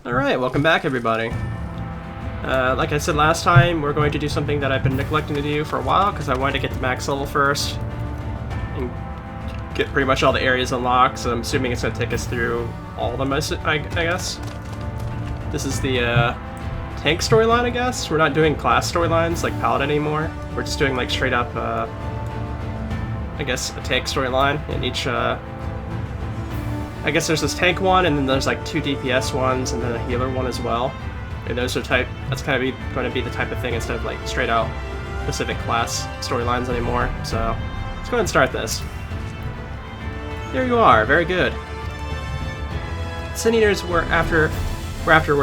Alright, welcome back everybody. Like I said last time, we're going to do something that I've been neglecting to do for a while because I wanted to get to max level first and get pretty much all the areas unlocked, so I'm assuming it's going to take us through all of them, I guess. This is the tank storyline, I guess. We're not doing class storylines like paladin anymore. We're just doing like straight up, I guess, a tank storyline in each I guess there's this tank one, and then there's like 2 DPS ones, and then a healer one as well. And those are that's kind of going to be the type of thing instead of like straight out specific class storylines anymore. So let's go ahead and start this. There you are, very good. Sin Eaters were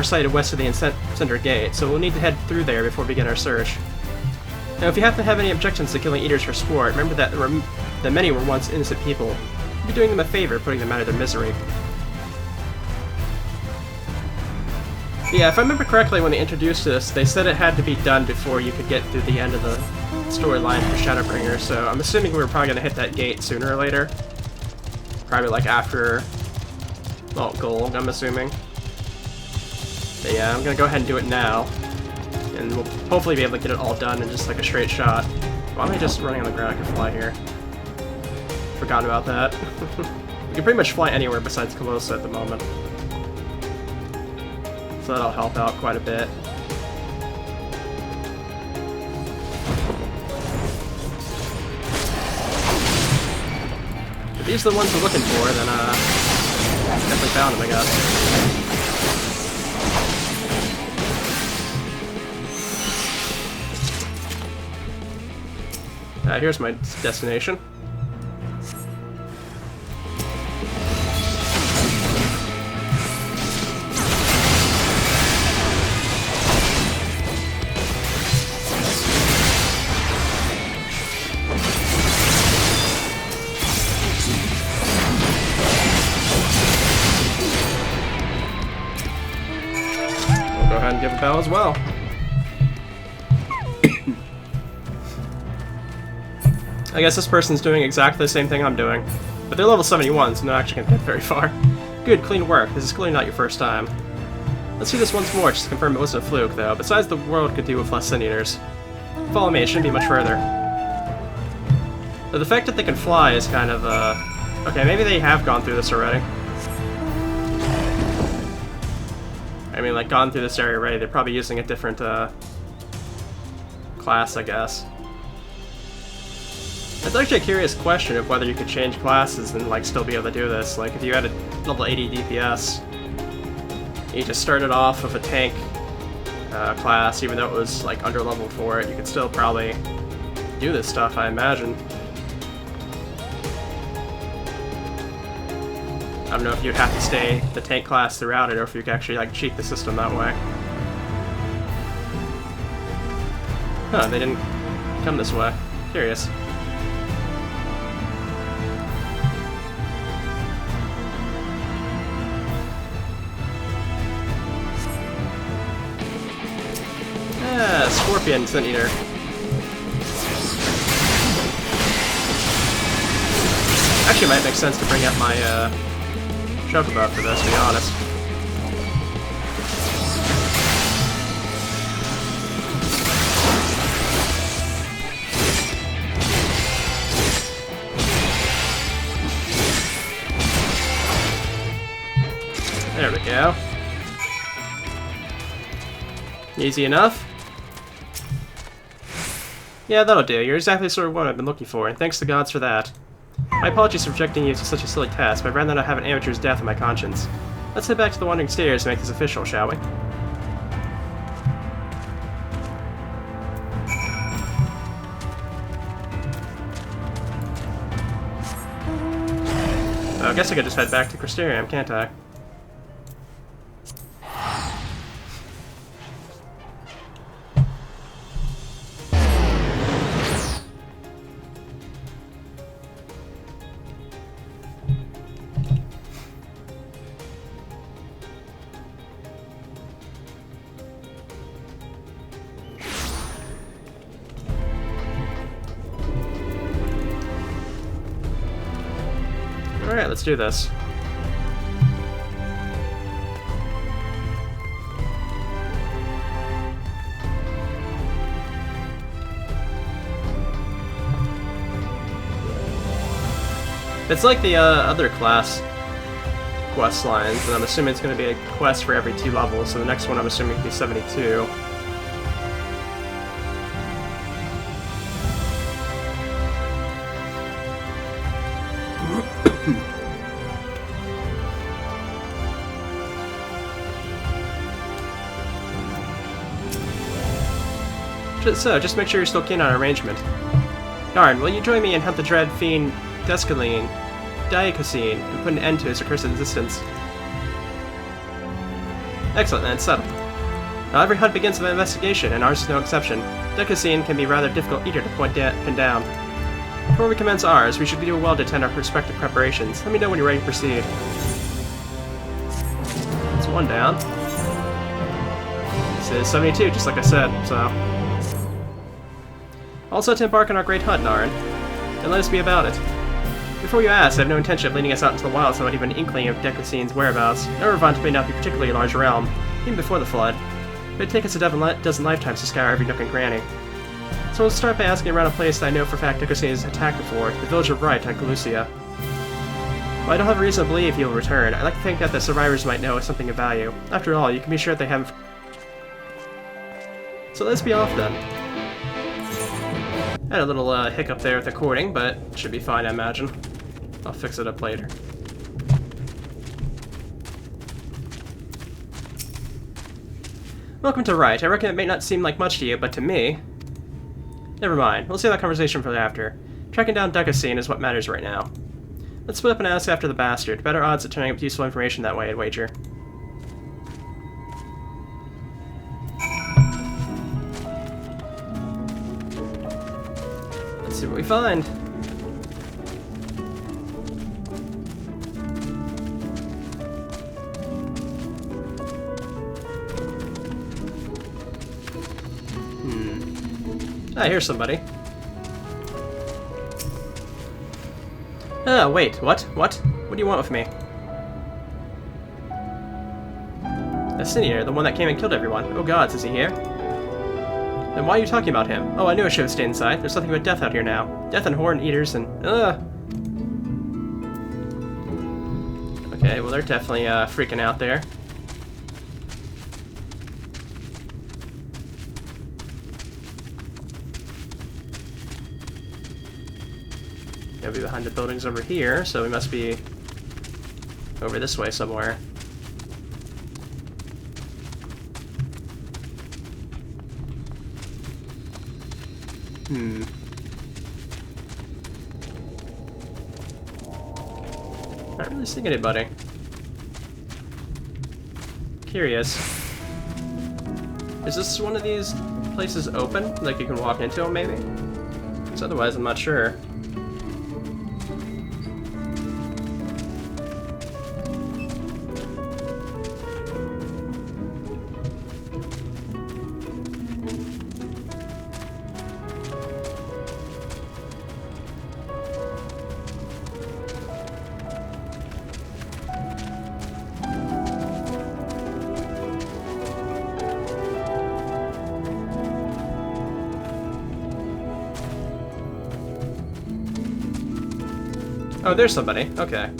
sighted west of the center gate, so we'll need to head through there before we begin our search. Now, if you happen to have any objections to killing Eaters for sport, remember that many were once innocent people. You're doing them a favor, putting them out of their misery. Yeah, if I remember correctly, when they introduced this, they said it had to be done before you could get through the end of the storyline for Shadowbringer, so I'm assuming we're probably going to hit that gate sooner or later. Probably like after Gold, I'm assuming. But yeah, I'm going to go ahead and do it now. And we'll hopefully be able to get it all done in just like a straight shot. Why am I just running on the ground? I can fly here. Forgot about that. You can pretty much fly anywhere besides Colossa at the moment. So that'll help out quite a bit. If these are the ones we're looking for, then definitely found them, I guess. Here's my destination. We'll go ahead and give a bell as well. I guess this person's doing exactly the same thing I'm doing, but they're level 71, so they're not actually going to get very far. Good, clean work. This is clearly not your first time. Let's do this once more, just to confirm it wasn't a fluke, though. Besides, the world could do with less Sin Eaters. Follow me, it shouldn't be much further. But the fact that they can fly is kind of, okay, maybe they have gone through this already. I mean, like, gone through this area already. They're probably using a different, class, I guess. It's actually a curious question of whether you could change classes and like still be able to do this. Like if you had a level 80 DPS, you just started off with a tank class, even though it was like under level for it, you could still probably do this stuff, I imagine. I don't know if you'd have to stay the tank class throughout it, or if you could actually like cheat the system that way. Huh, they didn't come this way. Curious. Scorpion Sin Eater. Actually, it might make sense to bring up my Chocobo for this, to be honest. There we go. Easy enough. Yeah, that'll do. You're exactly the sort of one I've been looking for, and thanks to the gods for that. My apologies for subjecting you to such a silly task, but I'd rather not have an amateur's death on my conscience. Let's head back to the Wandering Stairs and make this official, shall we? I guess I could just head back to Crystarium, can't I? Alright, let's do this. It's like the other class quest lines, and I'm assuming it's going to be a quest for every 2 levels, so the next one I'm assuming will be 72. Just make sure you're still keen on arrangement. Darn, will you join me and hunt the dread fiend Diacosine, and put an end to his accursed existence? Excellent, then, settled. Now every hunt begins with an investigation, and ours is no exception. Diacosine can be a rather difficult eater to pin down. Before we commence ours, we should do well to attend our respective preparations. Let me know when you're ready to proceed. That's 1 down. This is 72, just like I said, so... Also to embark on our great hunt, Narn. And let us be about it. Before you ask, I have no intention of leading us out into the wilds without even an inkling of Decosine's whereabouts. Reborn may not be particularly a large realm, even before the Flood, but it'd take us a dozen lifetimes to scour every nook and cranny. So we'll start by asking around a place that I know for a fact Decosine has attacked before, the village of Wright on Galusia. While I don't have a reason to believe he will return, I'd like to think that the survivors might know something of value. After all, you can be sure they haven't... So let's be off then. Had a little hiccup there with the recording, but it should be fine, I imagine. I'll fix it up later. Welcome to Wright. I reckon it may not seem like much to you, but to me... Never mind. We'll save that conversation for after. Tracking down Decosine is what matters right now. Let's split up and ask after the bastard. Better odds of turning up useful information that way, I'd wager. Let's see what we find. Ah, here's somebody. Ah, wait, what? What? What do you want with me? Asinier, the one that came and killed everyone. Oh gods, is he here? Then why are you talking about him? Oh, I knew I should have stayed inside. There's nothing but death out here now. Death and horn eaters and... Okay, well they're definitely freaking out there. Gotta be behind the buildings over here, so we must be over this way somewhere. Not really seeing anybody. Curious. Is this one of these places open? Like you can walk into them, maybe? Because otherwise I'm not sure. Oh, there's somebody. Okay.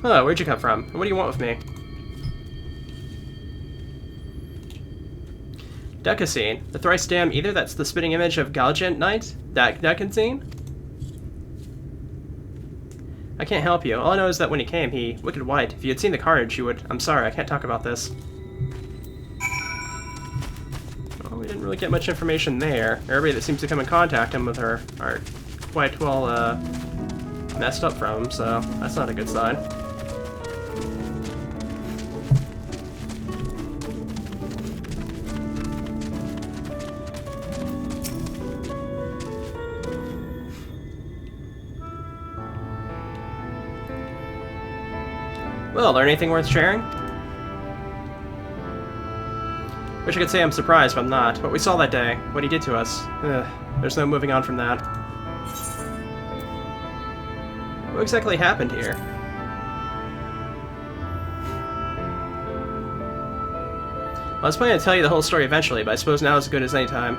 Hello, where'd you come from? What do you want with me? Decosine. The thrice damned either? That's the spitting image of Galgant Knight? Decosine? I can't help you. All I know is that when he came, he... Wicked white. If you had seen the carnage, you would... I'm sorry, I can't talk about this. Well, we didn't really get much information there. Everybody that seems to come in contact him with her are quite well, messed up from him, so that's not a good sign. Well, learn anything worth sharing? Wish I could say I'm surprised, but I'm not. What we saw that day, what he did to us, there's no moving on from that. What exactly happened here? Well, I was planning to tell you the whole story eventually, but I suppose now is as good as any time.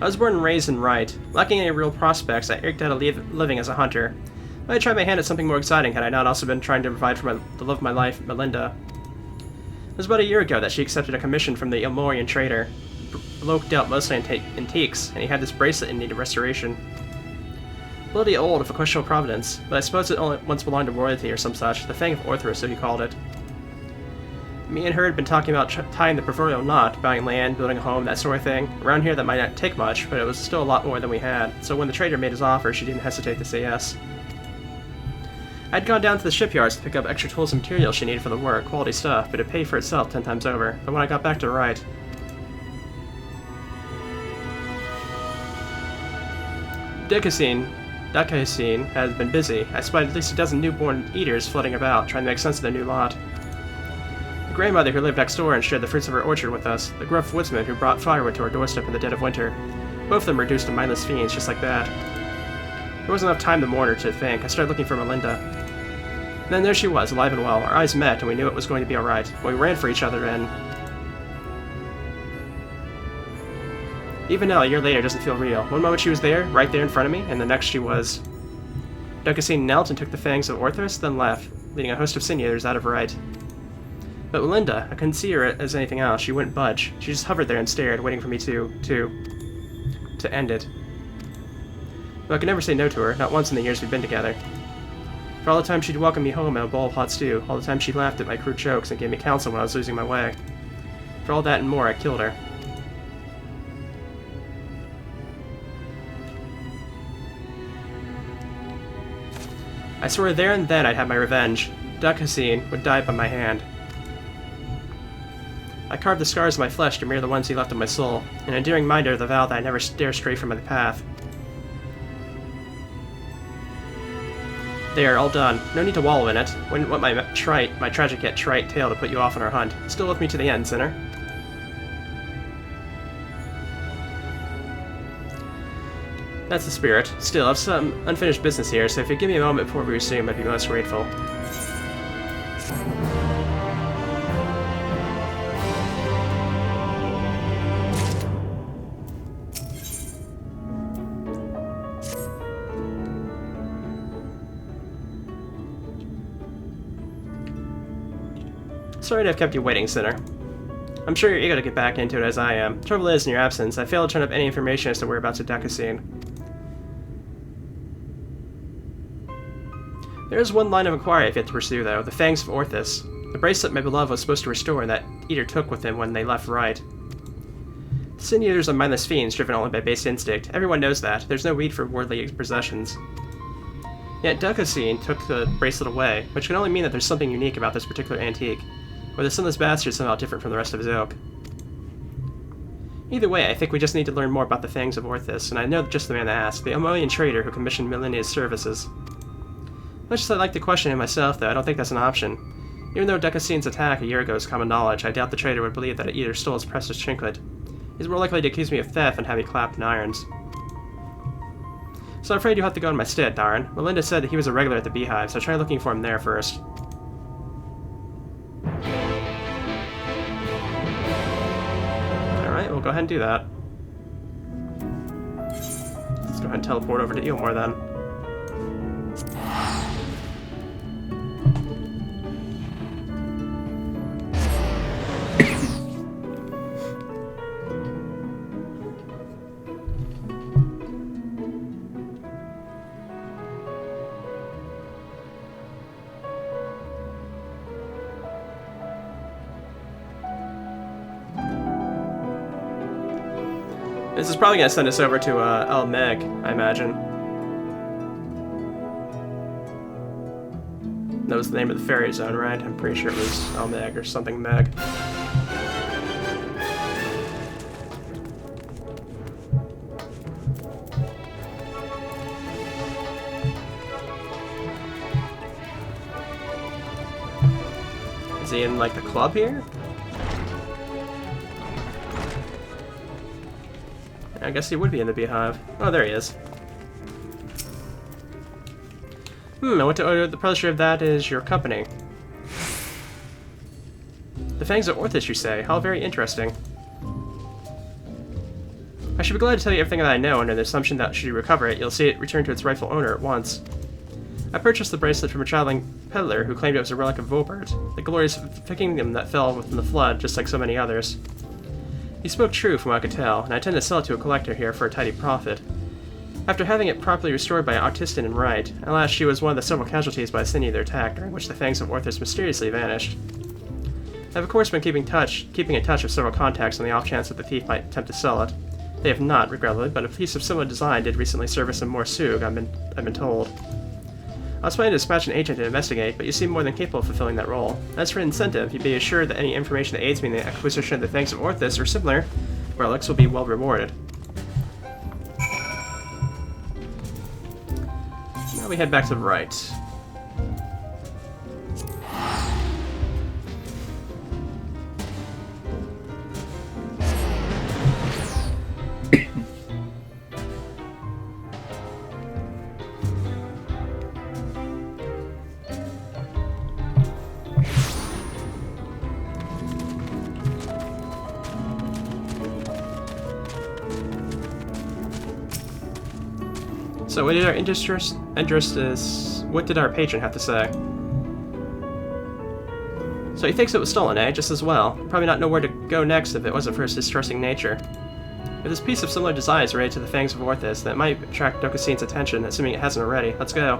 I was born and raised in Wright. Lacking any real prospects, I eked out a living as a hunter. But I tried my hand at something more exciting had I not also been trying to provide for the love of my life, Melinda. It was about a year ago that she accepted a commission from the Ilmorian trader. Bloke dealt mostly in antiques, and he had this bracelet in need of restoration. Bloody old, of a questionable provenance, but I suppose it only once belonged to royalty or some such, the Fang of Orthrus, so he called it. Me and her had been talking about tying the proverbial knot, buying land, building a home, that sort of thing. Around here that might not take much, but it was still a lot more than we had, so when the trader made his offer, she didn't hesitate to say yes. I'd gone down to the shipyards to pick up extra tools and materials she needed for the work, quality stuff, but it paid for itself 10 times over. But when I got back to Wright... Dakasine had been busy. I spied at least a dozen newborn eaters floating about, trying to make sense of their new lot. The grandmother who lived next door and shared the fruits of her orchard with us, the gruff woodsman who brought firewood to our doorstep in the dead of winter. Both of them reduced to mindless fiends, just like that. There wasn't enough time to mourn her to think. I started looking for Melinda. And then there she was, alive and well. Our eyes met, and we knew it was going to be alright. We ran for each other, and... Even now, a year later, it doesn't feel real. One moment she was there, right there in front of me, and the next she was... Dakasine knelt and took the fangs of Orthrus, then left, leading a host of sin eaters out of Wright. But Melinda, I couldn't see her as anything else. She wouldn't budge. She just hovered there and stared, waiting for me to end it. But I could never say no to her, not once in the years we've been together. For all the time she'd welcome me home in a bowl of hot stew, all the time she laughed at my crude jokes and gave me counsel when I was losing my way. For all that and more, I killed her. I swore there and then I'd have my revenge. Dakasine would die by my hand. I carved the scars of my flesh to mirror the ones he left on my soul, an endearing reminder of the vow that I never dare stray from my path. There, all done. No need to wallow in it. Wouldn't want my tragic yet trite tale to put you off on our hunt. Still with me to the end, sinner. That's the spirit. Still, I've some unfinished business here, so if you give me a moment before we resume, I'd be most grateful. Sorry to have kept you waiting, Sinner. I'm sure you're eager to get back into it as I am. Trouble is, in your absence, I failed to turn up any information as to whereabouts of Dakasine. There is one line of inquiry I've yet to pursue, though, the fangs of Orthrus. The bracelet my beloved was supposed to restore and that Eater took with him when they left Wright. Sin Eaters are mindless fiends driven only by base instinct. Everyone knows that. There's no need for worldly possessions. Yet Dakasine took the bracelet away, which can only mean that there's something unique about this particular antique. Or the sinless bastard is somehow different from the rest of his ilk. Either way, I think we just need to learn more about the fangs of Orthrus, and I know just the man to ask, the Ilmorian trader who commissioned Melinda's services. Much as I'd like to question him myself, though, I don't think that's an option. Even though Dakasine's attack a year ago is common knowledge, I doubt the trader would believe that it either stole his precious trinket. He's more likely to accuse me of theft and have me clapped in irons. So I'm afraid you'll have to go in my stead, Darn. Melinda said that he was a regular at the Beehive, so try looking for him there first. Alright, we'll go ahead and do that. Let's go ahead and teleport over to Eelmore then. This is probably going to send us over to El Meg, I imagine. That was the name of the fairy zone, right? I'm pretty sure it was El Meg or something Meg. Is he in, like, the club here? I guess he would be in the beehive. Oh, there he is. I want to order the pleasure of that is your company. The fangs of Orthus, you say? How very interesting. I should be glad to tell you everything that I know under the assumption that should you recover it, you'll see it return to its rightful owner at once. I purchased the bracelet from a traveling peddler who claimed it was a relic of Vobert, the glorious kingdom that fell within the flood, just like so many others. He spoke true from what I could tell, and I intend to sell it to a collector here for a tidy profit. After having it properly restored by Autistan and Wright, at last she was one of the several casualties by the their attack, during which the fangs of Orthus mysteriously vanished. I have of course been keeping in touch with several contacts on the off chance that the thief might attempt to sell it. They have not, regrettably, but a piece of similar design did recently service in Morsug, I've been told. I was planning to dispatch an agent to investigate, but you seem more than capable of fulfilling that role. As for incentive, you'd be assured that any information that aids me in the acquisition of the Fangs of Orthus or similar relics will be well rewarded. Now we head back to the right. So what did our what did our patron have to say? So he thinks it was stolen, eh? Just as well. Probably not know where to go next if it wasn't for his distressing nature. If this piece of similar design is related to the Fangs of Orthus, then it might attract Dokusin's attention, assuming it hasn't already. Let's go.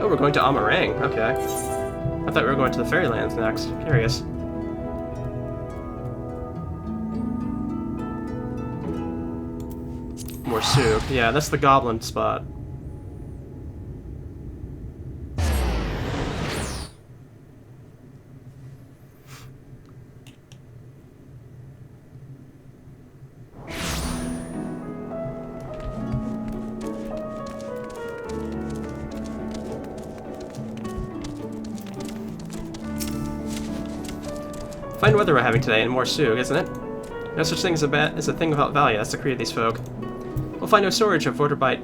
Oh, we're going to Amarang. Okay. I thought we were going to the Fairylands next. Curious. Morsug. Yeah, that's the goblin spot. Fine weather we're having today in Morsug, isn't it? No such thing as a thing without value. That's the creed of these folk. We'll find no storage of Vorterbite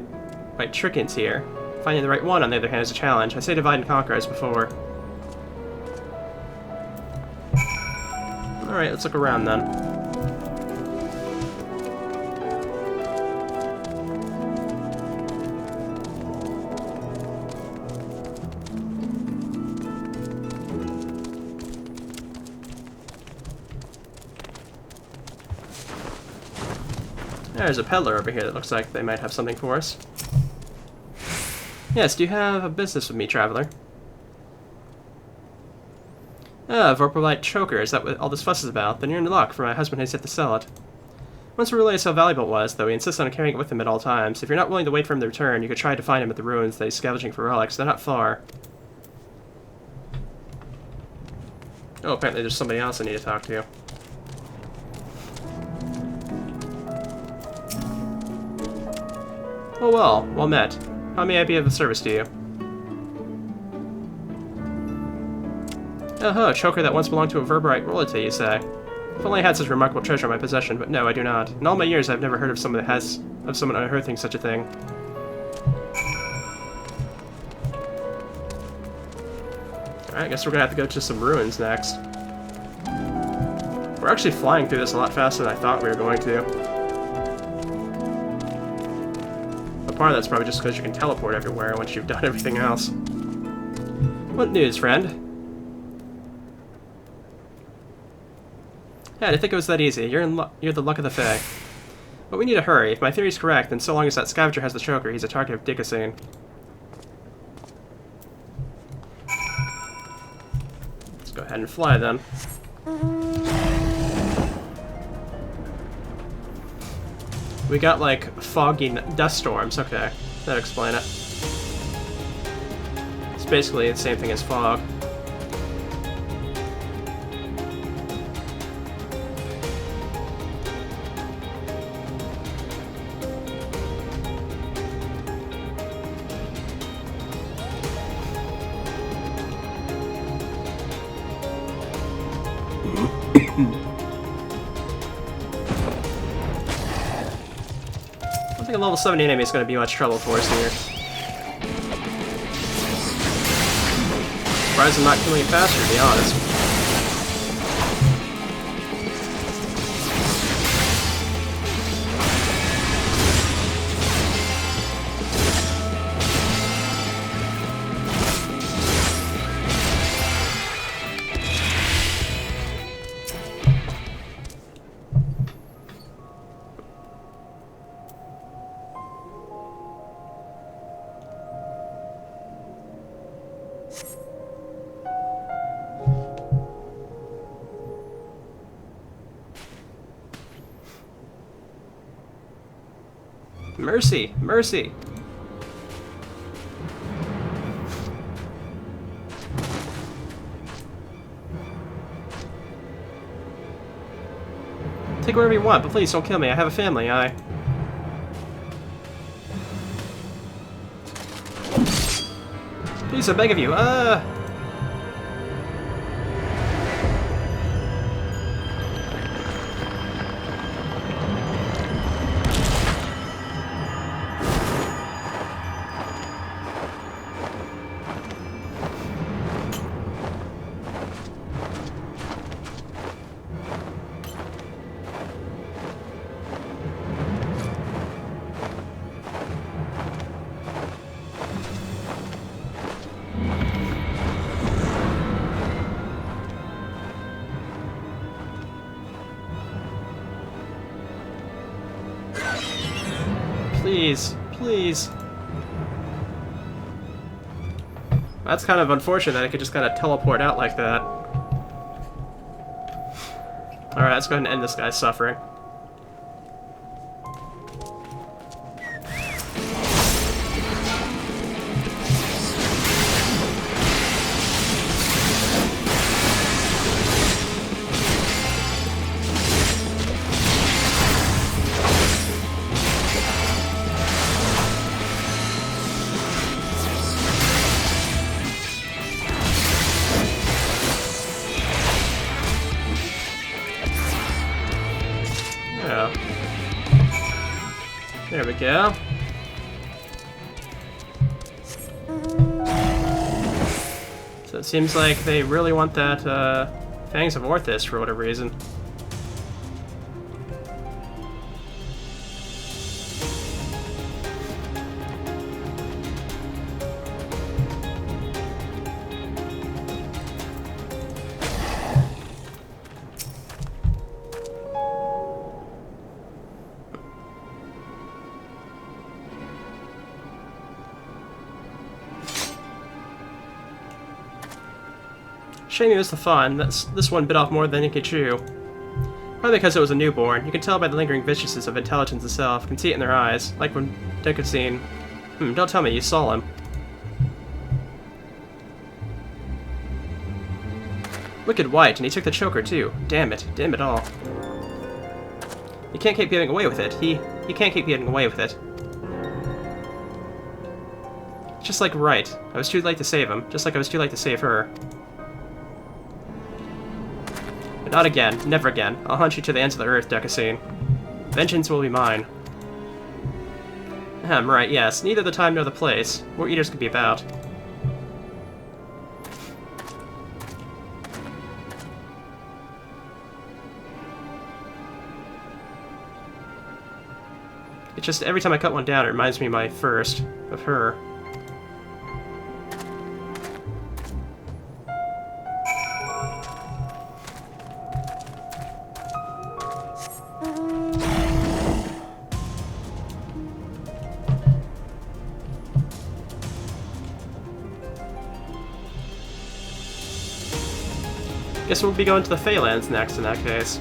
Trickins here. Finding the right one, on the other hand, is a challenge. I say divide and conquer as before. Alright, let's look around then. There's a peddler over here that looks like they might have something for us. Yes, do you have a business with me, traveler? Ah, Vorpalite choker, is that what all this fuss is about? Then you're in luck, for my husband has yet to sell it. Once we realized how valuable it was, though, he insists on carrying it with him at all times. If you're not willing to wait for him to return, you could try to find him at the ruins that he's scavenging for relics. They're not far. Oh, apparently there's somebody else I need to talk to. Oh well met. How may I be of service to you? Oh, choker that once belonged to a Verberite royalty, you say? If only I had such remarkable treasure in my possession, but no, I do not. In all my years, I've never heard of someone unearthing such a thing. Alright, I guess we're gonna have to go to some ruins next. We're actually flying through this a lot faster than I thought we were going to. Part of that's probably just because you can teleport everywhere once you've done everything else. What news, friend? Yeah, I didn't think it was that easy. You're the luck of the Fae. But we need to hurry. If my theory's correct, then so long as that scavenger has the choker, he's a target of Dickasin. Let's go ahead and fly then. We got, like, foggy dust storms. Okay, that'll explain it. It's basically the same thing as fog. don't think a level 70 enemy is going to be much trouble for us here. Surprised I'm not killing it faster, to be honest. Mercy! Mercy! Take whatever you want, but please don't kill me. I have a family, Please, I beg of you, Please, please. That's kind of unfortunate that I could just kind of teleport out like that. Alright, let's go ahead and end this guy's suffering. There we go. So it seems like they really want that Fangs of Orthus for whatever reason. Shame it was the fun. This one bit off more than it could chew. Probably because it was a newborn. You can tell by the lingering viciousness of intelligence itself. You can see it in their eyes. Like when Decusine... don't tell me you saw him. Wicked White, and he took the choker too. Damn it. Damn it all. You can't keep getting away with it. He can't keep getting away with it. Just like Right. I was too late to save him. Just like I was too late to save her. Not again. Never again. I'll hunt you to the ends of the earth, Decusine. Vengeance will be mine. Right, yes. Neither the time nor the place. War eaters could be about. It's just every time I cut one down, it reminds me of my first. Of her. Guess we'll be going to the Phalanx next in that case.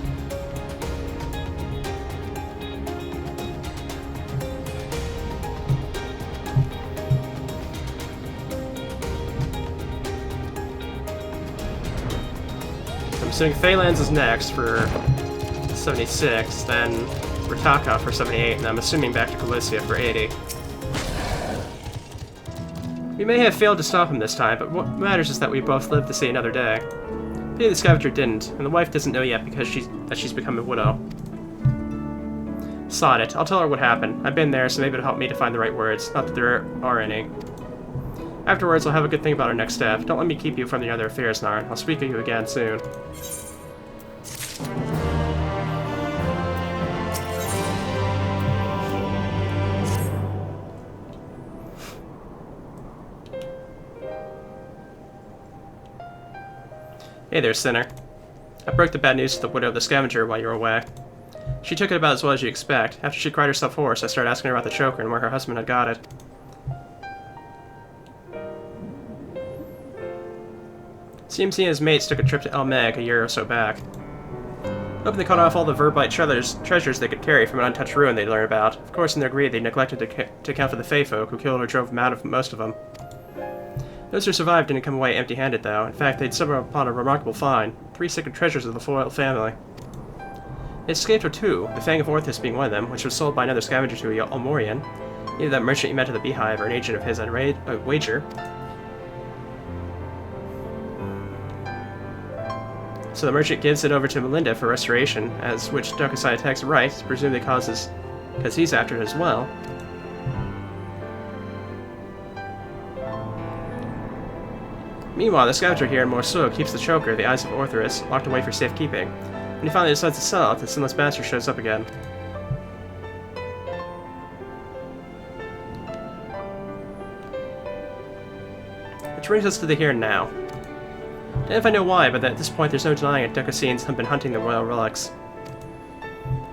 I'm assuming Phalanx is next for 76, then Ritaka for 78, and I'm assuming back to Galicia for 80. We may have failed to stop him this time, but what matters is that we both live to see another day. Pity the scavenger didn't, and the wife doesn't know yet because she's become a widow. Sod it. I'll tell her what happened. I've been there, so maybe it'll help me to find the right words. Not that there are any. Afterwards, I'll have a good think about our next step. Don't let me keep you from the other affairs, Narn. I'll speak to you again soon. Hey there, Sinner. I broke the bad news to the widow of the scavenger while you were away. She took it about as well as you expect. After she cried herself hoarse, I started asking her about the choker and where her husband had got it. Seems he and his mates took a trip to El Meg a year or so back. Hoping they cut off all the Verbite treasures they could carry from an untouched ruin they'd learned about. Of course, in their greed, they neglected to account for the Fey folk who killed or drove them out of most of them. Those who survived didn't come away empty-handed, though. In fact, they'd stumbled upon a remarkable find. 3 sacred treasures of the Foyle family. They escaped with 2, the Fang of Orthus being one of them, which was sold by another scavenger to Almorian, either that merchant you met at the Beehive or an agent of his on wager. So the merchant gives it over to Melinda for restoration, as which Dokasai attacks right, presumably because he's after it as well. Meanwhile, the scavenger here in Morceau keeps the choker, the Eyes of Orthus, locked away for safekeeping. When he finally decides to sell it, the sinless bastard shows up again. Which brings us to the here and now. I don't know if I know why, but at this point there's no denying it, Dokasians have been hunting the royal relics.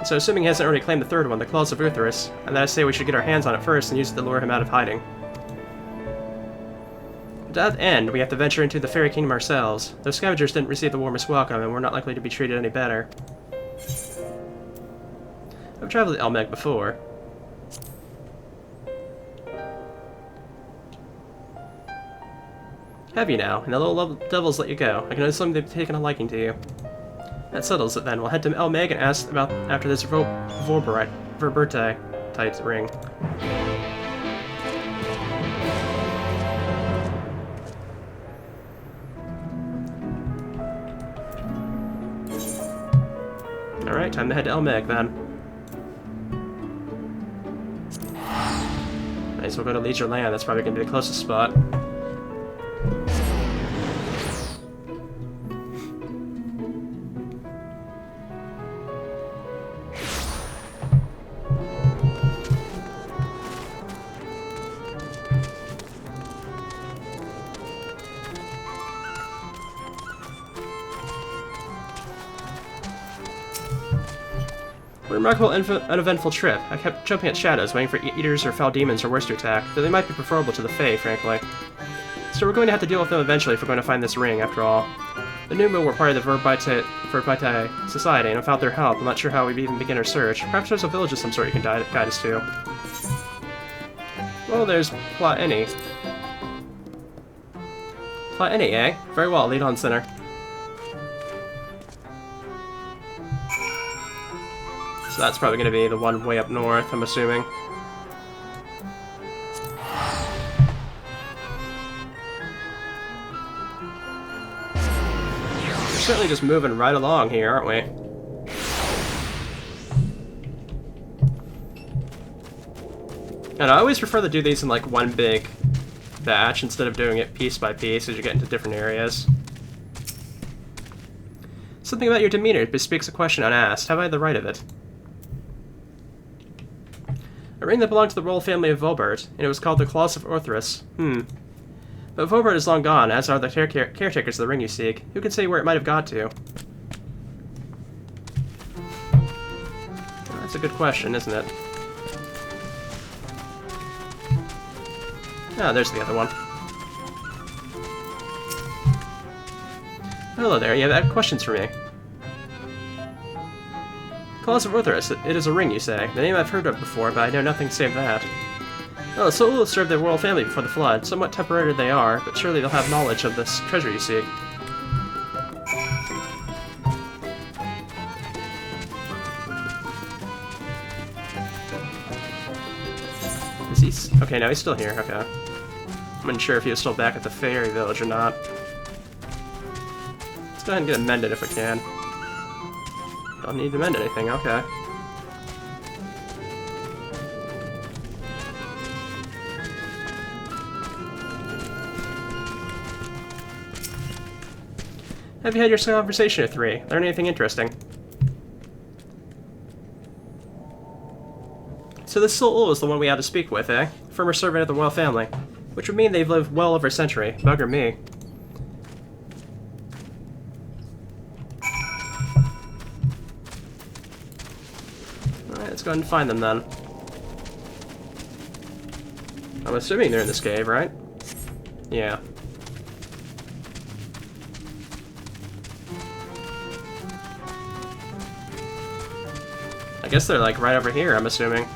So assuming he hasn't already claimed the third one, the Claws of Orthus, and then I say we should get our hands on it first and use it to lure him out of hiding. To that end, we have to venture into the Fairy Kingdom ourselves. Those scavengers didn't receive the warmest welcome, and we're not likely to be treated any better. I've traveled to El Meg before. Have you now? And the little devils let you go. I can assume they've taken a liking to you. That settles it then. We'll head to El Meg and ask about after this Verberte type ring. Alright, time to head to El Meg then. Might as well go to Leisure Land, that's probably going to be the closest spot. What a remarkable uneventful trip. I kept jumping at shadows, waiting for eaters or foul demons or worse to attack, though they might be preferable to the Fae, frankly. So we're going to have to deal with them eventually if we're going to find this ring, after all. The Numa were part of the Verbite society, and without their help, I'm not sure how we'd even begin our search. Perhaps there's a village of some sort you can guide us to. Well, there's Plot-Any. Plot-Any, eh? Very well, lead on, Sinner. So that's probably going to be the one way up north, I'm assuming. We're certainly just moving right along here, aren't we? And I always prefer to do these in like one big batch instead of doing it piece by piece as you get into different areas. Something about your demeanor bespeaks a question unasked. Have I the right of it? A ring that belonged to the royal family of Vobert, and it was called the Claws of Orthus. But Vobert is long gone, as are the caretakers of the ring you seek. Who can say where it might have got to? Well, that's a good question, isn't it? Ah, there's the other one. Hello there, you have questions for me. Claws of Orthus, it is a ring, you say. The name I've heard of before, but I know nothing save that. Oh, the Soul served the royal family before the flood. Somewhat temporary they are, but surely they'll have knowledge of this treasure you seek. Is he... Okay, no, he's still here, okay. I'm unsure if he was still back at the fairy village or not. Let's go ahead and get it mended if we can. Don't need to mend anything, okay. Have you had your conversation with 3? Learn anything interesting? So this soul is the one we had to speak with, eh? Former servant of the royal family. Which would mean they've lived well over a century. Bugger me. Alright, let's go ahead and find them then. I'm assuming they're in this cave, right? Yeah. I guess they're like right over here, I'm assuming.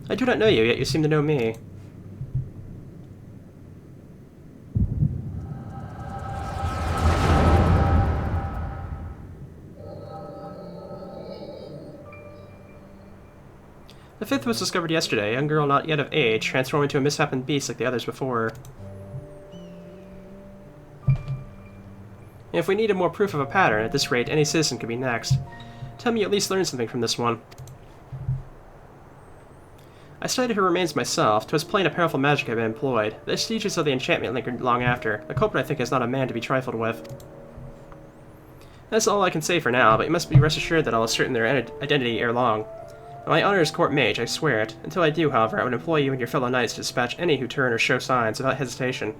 I do not know you, yet you seem to know me. The 5th was discovered yesterday, a young girl not yet of age, transformed into a misshapen beast like the others before her. If we needed more proof of a pattern, at this rate, any citizen could be next. Tell me you at least learned something from this one. I studied her remains myself. 'Twas plain a powerful magic had been employed. The vestiges of the enchantment lingered long after. The culprit, I think, is not a man to be trifled with. That's all I can say for now, but you must be rest assured that I'll ascertain their identity ere long. My honor as court mage, I swear it. Until I do, however, I would employ you and your fellow knights to dispatch any who turn or show signs without hesitation.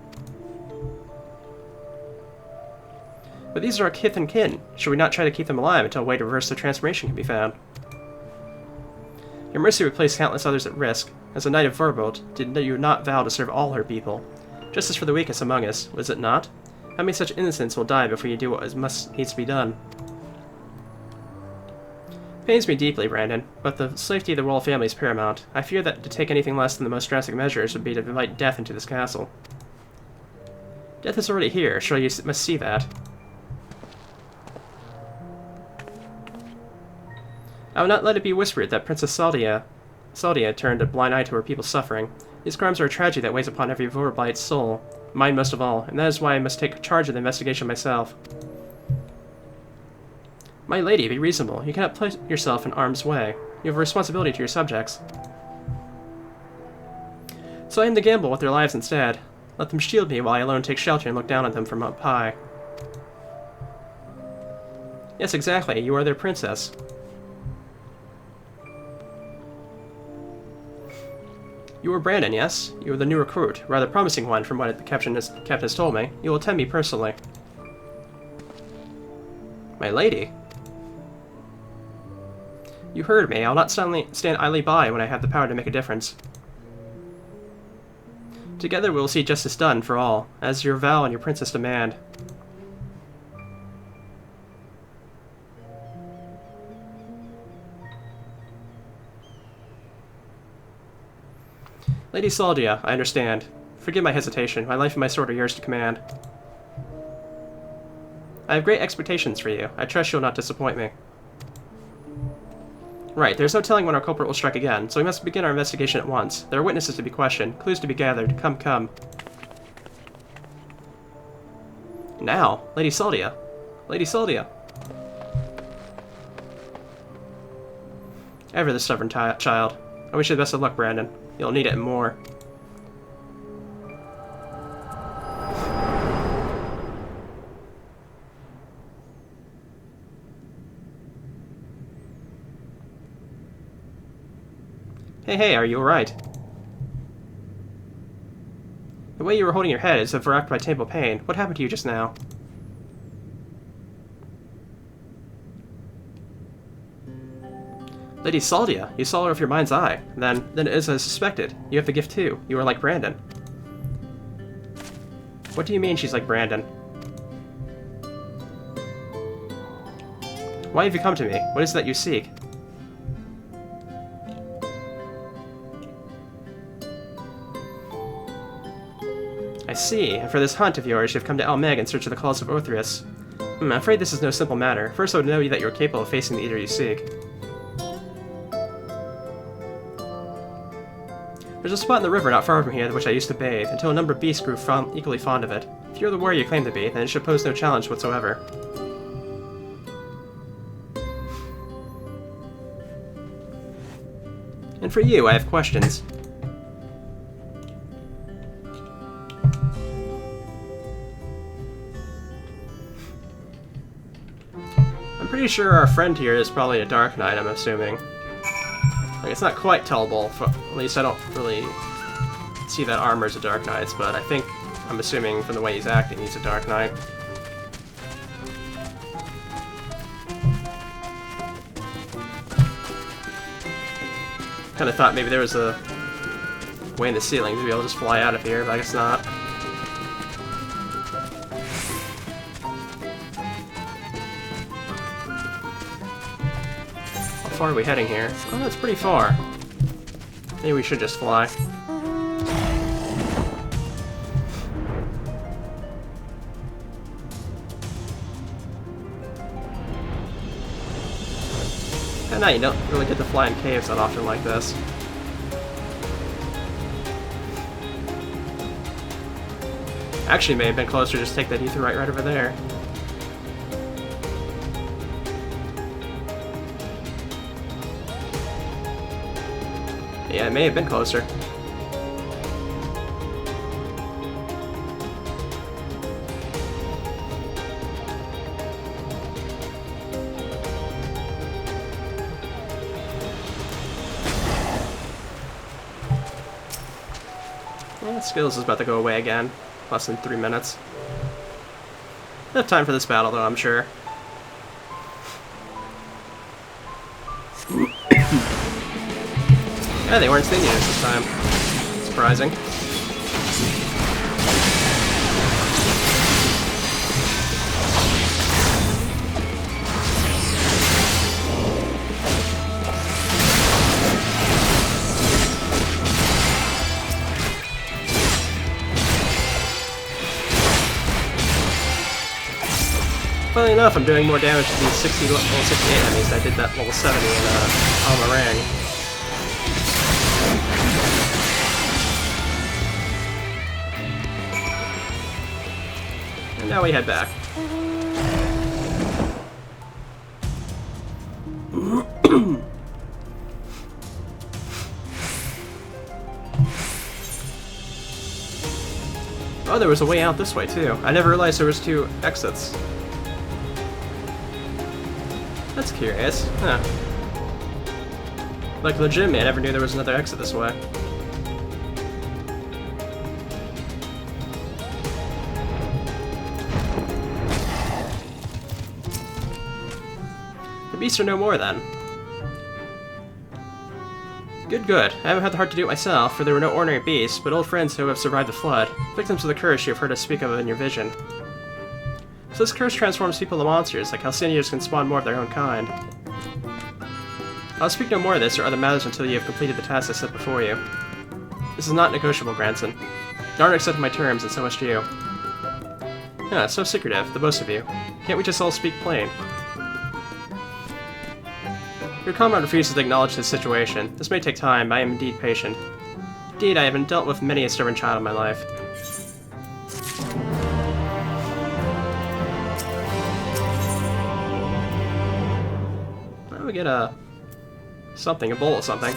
But these are our kith and kin. Should we not try to keep them alive until a way to reverse their transformation can be found? Your mercy would place countless others at risk. As a knight of Verbolt, did you not vow to serve all her people? Justice for the weakest among us, was it not? How many such innocents will die before you do what needs to be done? Pains me deeply, Brandon, but the safety of the royal family is paramount. I fear that to take anything less than the most drastic measures would be to invite death into this castle. Death is already here, sure you must see that. I will not let it be whispered that Princess Saldia turned a blind eye to her people's suffering. These crimes are a tragedy that weighs upon every Vorbite's soul, mine most of all, and that is why I must take charge of the investigation myself. My lady, be reasonable. You cannot put yourself in harm's way. You have a responsibility to your subjects. So I aim to gamble with their lives instead. Let them shield me while I alone take shelter and look down on them from up high. Yes, exactly. You are their princess. You are Brandon, yes? You are the new recruit, rather promising one from what the captain has told me. You will attend me personally. My lady? You heard me. I'll not stand idly by when I have the power to make a difference. Together we will see justice done for all, as your vow and your princess demand. Lady Saldia, I understand. Forgive my hesitation. My life and my sword are yours to command. I have great expectations for you. I trust you'll not disappoint me. Right, there's no telling when our culprit will strike again, so we must begin our investigation at once. There are witnesses to be questioned, clues to be gathered. Come, come. Now, Lady Saldia. Lady Saldia. Ever the stubborn child. I wish you the best of luck, Brandon. You'll need it and more. Hey, are you alright? The way you were holding your head is as if racked by terrible pain. What happened to you just now? Lady Saldia, you saw her with your mind's eye. Then it is as suspected. You have the gift too. You are like Brandon. What do you mean she's like Brandon? Why have you come to me? What is it that you seek? I see, and for this hunt of yours, you have come to Almeg in search of the claws of Orthrius. I'm afraid this is no simple matter. First, I would know that you are capable of facing the eater you seek. There's a spot in the river not far from here which I used to bathe, until a number of beasts grew equally fond of it. If you're the warrior you claim to be, then it should pose no challenge whatsoever. And for you, I have questions. I'm pretty sure our friend here is probably a Dark Knight, I'm assuming. Like, it's not quite tellable, at least I don't really see that armor as a Dark Knight's, but I'm assuming from the way he's acting, he's a Dark Knight. Kinda thought maybe there was a way in the ceiling to be able to just fly out of here, but I guess not. How far are we heading here? Oh, that's pretty far. Maybe we should just fly. And now you don't really get to fly in caves that often like this. Actually, may have been closer to just take that ether right over there. Yeah, it may have been closer. Well, skills is about to go away again. Less than 3 minutes. Enough time for this battle, though, I'm sure. Yeah, they weren't stinging us this time. Surprising. Funnily enough, I'm doing more damage to these level 68 enemies than I did that level 70 in Alma Ring. And now we head back. Oh, there was a way out this way too. I never realized there was 2 exits. That's curious. Huh. Like legitimately, I never knew there was another exit this way. The beasts are no more then. Good, good. I haven't had the heart to do it myself, for there were no ordinary beasts, but old friends who have survived the flood, victims of the curse you have heard us speak of in your vision. So this curse transforms people into monsters, like how seniors can spawn more of their own kind. I'll speak no more of this or other matters until you have completed the task I set before you. This is not negotiable, grandson. Darn accepted my terms, and so must you. Yeah, it's so secretive, the both of you. Can't we just all speak plain? Your comrade refuses to acknowledge his situation. This may take time, but I am indeed patient. Indeed, I have dealt with many a stubborn child in my life. We get a bowl of something.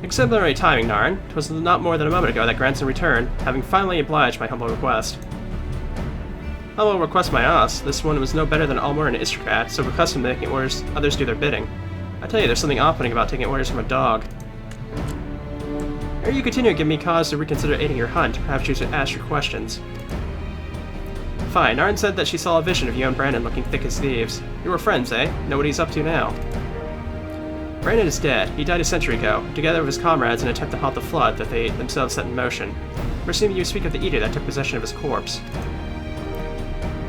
Exemplary timing, Narn. 'Twas not more than a moment ago that grandson returned, having finally obliged my humble request. Humble request my ass. This one was no better than Almor and Istrakhat, so accustomed to making others do their bidding. I tell you, there's something off-putting about taking orders from a dog. Ere you continue to give me cause to reconsider aiding your hunt, perhaps you should ask your questions. Fine, Narn said that she saw a vision of you and Brandon looking thick as thieves. You were friends, eh? Know what he's up to now? Brandon is dead. He died a century ago, together with his comrades in an attempt to halt the flood that they themselves set in motion. Presuming you speak of the Eater that took possession of his corpse.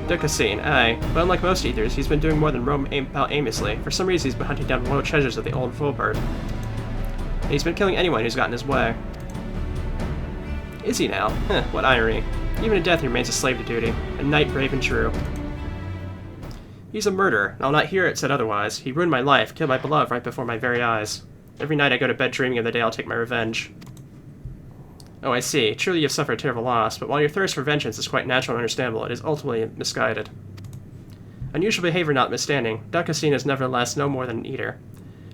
Ducassine, aye, but unlike most Eaters, he's been doing more than roam about aimlessly. For some reason he's been hunting down low treasures of the old Volbird. And he's been killing anyone who's gotten in his way. Is he now? Heh, what irony. Even in death he remains a slave to duty, a knight brave and true. He's a murderer, and I'll not hear it said otherwise. He ruined my life, killed my beloved right before my very eyes. Every night I go to bed dreaming of the day I'll take my revenge. Oh, I see. Truly you have suffered a terrible loss, but while your thirst for vengeance is quite natural and understandable, it is ultimately misguided. Unusual behavior notwithstanding, Duckasine is nevertheless no more than an eater.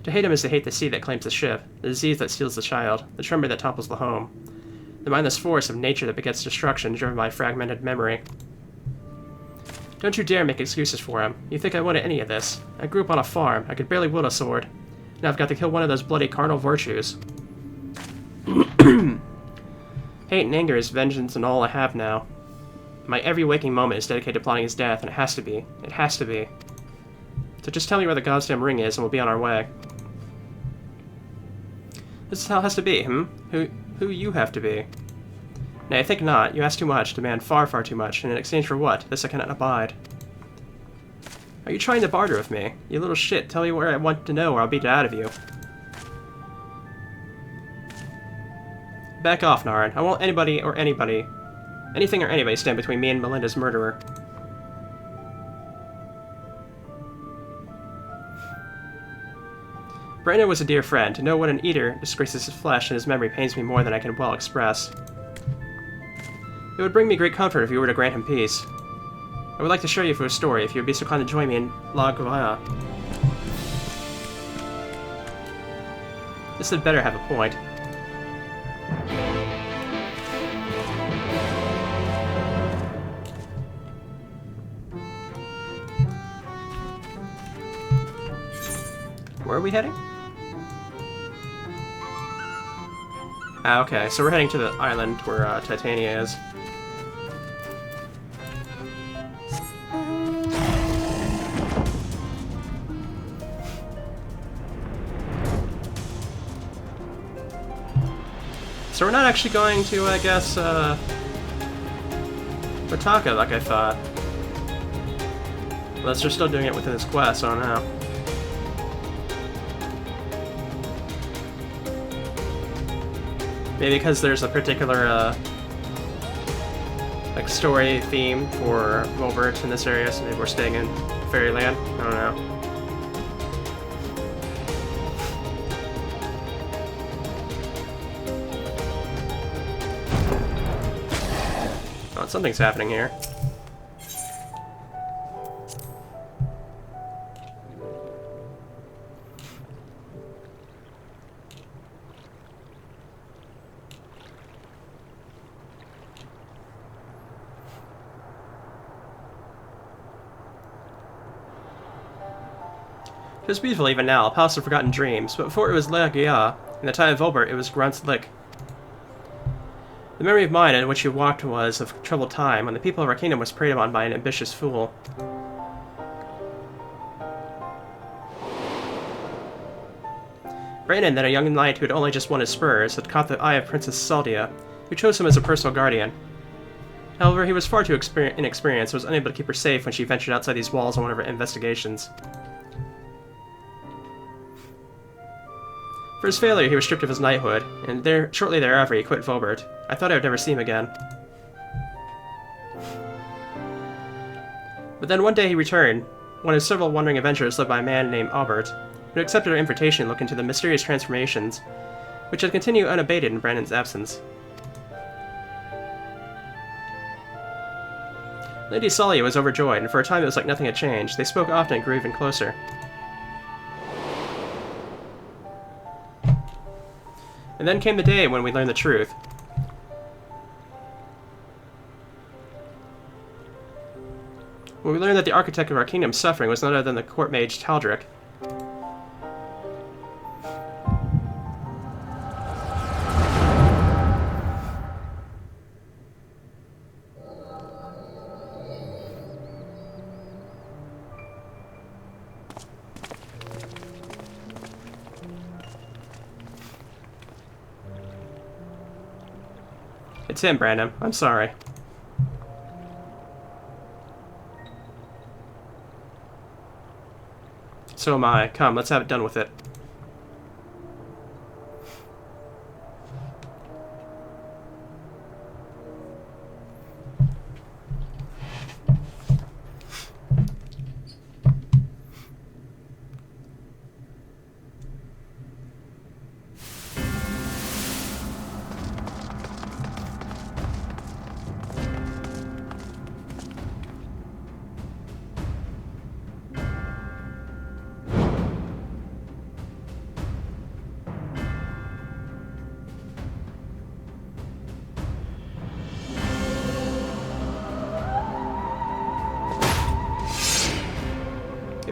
To hate him is to hate the sea that claims the ship, the disease that steals the child, the tremor that topples the home, the mindless force of nature that begets destruction driven by fragmented memory. Don't you dare make excuses for him. You think I wanted any of this. I grew up on a farm. I could barely wield a sword. Now I've got to kill one of those bloody carnal virtues. Hate and anger is vengeance and all I have now. My every waking moment is dedicated to plotting his death, and it has to be. It has to be. So just tell me where the goddamn ring is, and we'll be on our way. This is how it has to be, Who you have to be? Nay, I think not. You ask too much, demand far, far too much, and in exchange for what? This I cannot abide. Are you trying to barter with me? You little shit, tell me where I want to know, or I'll beat it out of you. Back off, Naren. I won't anything or anybody stand between me and Melinda's murderer. Brandon was a dear friend. To know what an eater disgraces his flesh and his memory pains me more than I can well express. It would bring me great comfort if you were to grant him peace. I would like to show you for a story, if you would be so kind to join me in La Guaya. This had better have a point. Where are we heading? Ah, okay, so we're heading to the island where Titania is. So we're not actually going to, I guess, Wataka like I thought. Unless they're still doing it within this quest, I don't know. Maybe because there's a particular, like, story theme for Volbert in this area, so maybe we're staying in Fairyland. I don't know. Oh, something's happening here. It was beautiful even now, a palace of forgotten dreams, but before it was La Guia, in the time of Volbert it was Grunt's Lick. The memory of mine in which you walked was of troubled time, when the people of our kingdom was preyed upon by an ambitious fool. Brandon, then a young knight who had only just won his spurs, had caught the eye of Princess Saldia, who chose him as a personal guardian. However, he was far too inexperienced and was unable to keep her safe when she ventured outside these walls on one of her investigations. For his failure, he was stripped of his knighthood, and shortly thereafter he quit Volbert. I thought I would never see him again. But then one day he returned, one of several wandering adventures led by a man named Albert, who accepted our invitation to look into the mysterious transformations, which had continued unabated in Brandon's absence. Lady Salia was overjoyed, and for a time it was like nothing had changed. They spoke often and grew even closer. And then came the day when we learned the truth. When we learned that the architect of our kingdom's suffering was none other than the court mage Taldric. It's him, Brandon. I'm sorry. So am I. Come, let's have it done with it.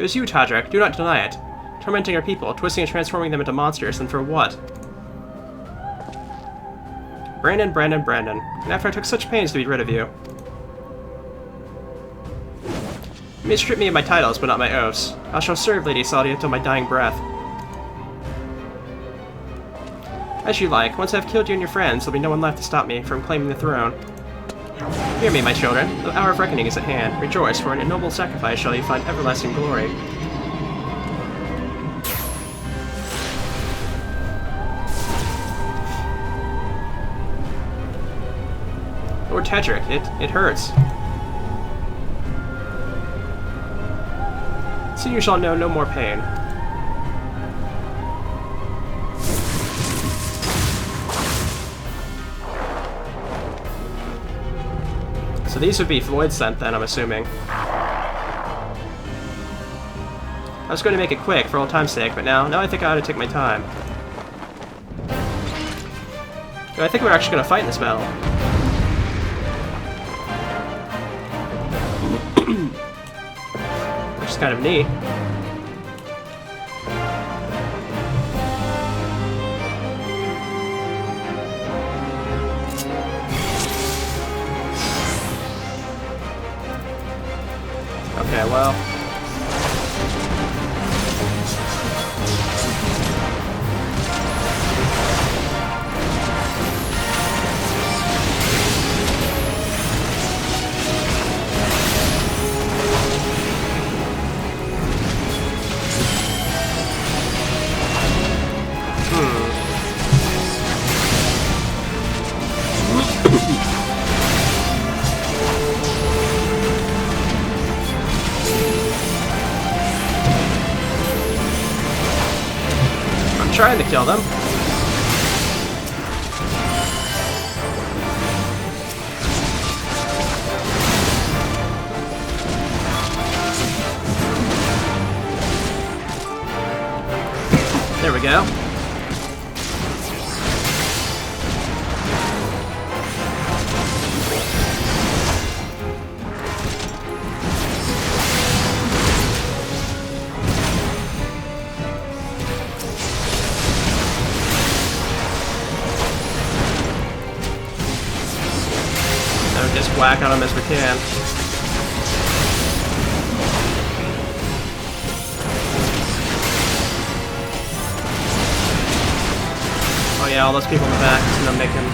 It was you, Tadric. Do not deny it. Tormenting our people, twisting and transforming them into monsters, and for what? Brandon, Brandon, Brandon. And after I took such pains to be rid of you. You may strip me of my titles, but not my oaths. I shall serve Lady Sadia till my dying breath. As you like. Once I've killed you and your friends, there'll be no one left to stop me from claiming the throne. Hear me, my children. The hour of reckoning is at hand. Rejoice, for in a noble sacrifice shall you find everlasting glory. Lord Tedric, it hurts. Soon you shall know no more pain. So these would be Floyd sent then, I'm assuming. I was going to make it quick for old time's sake, but now I think I ought to take my time. I think we're actually going to fight in this battle. Which is kind of neat. Okay, well. Trying to kill them. There we go. Just whack on him as we can. Oh yeah, all those people in the back is gonna make him.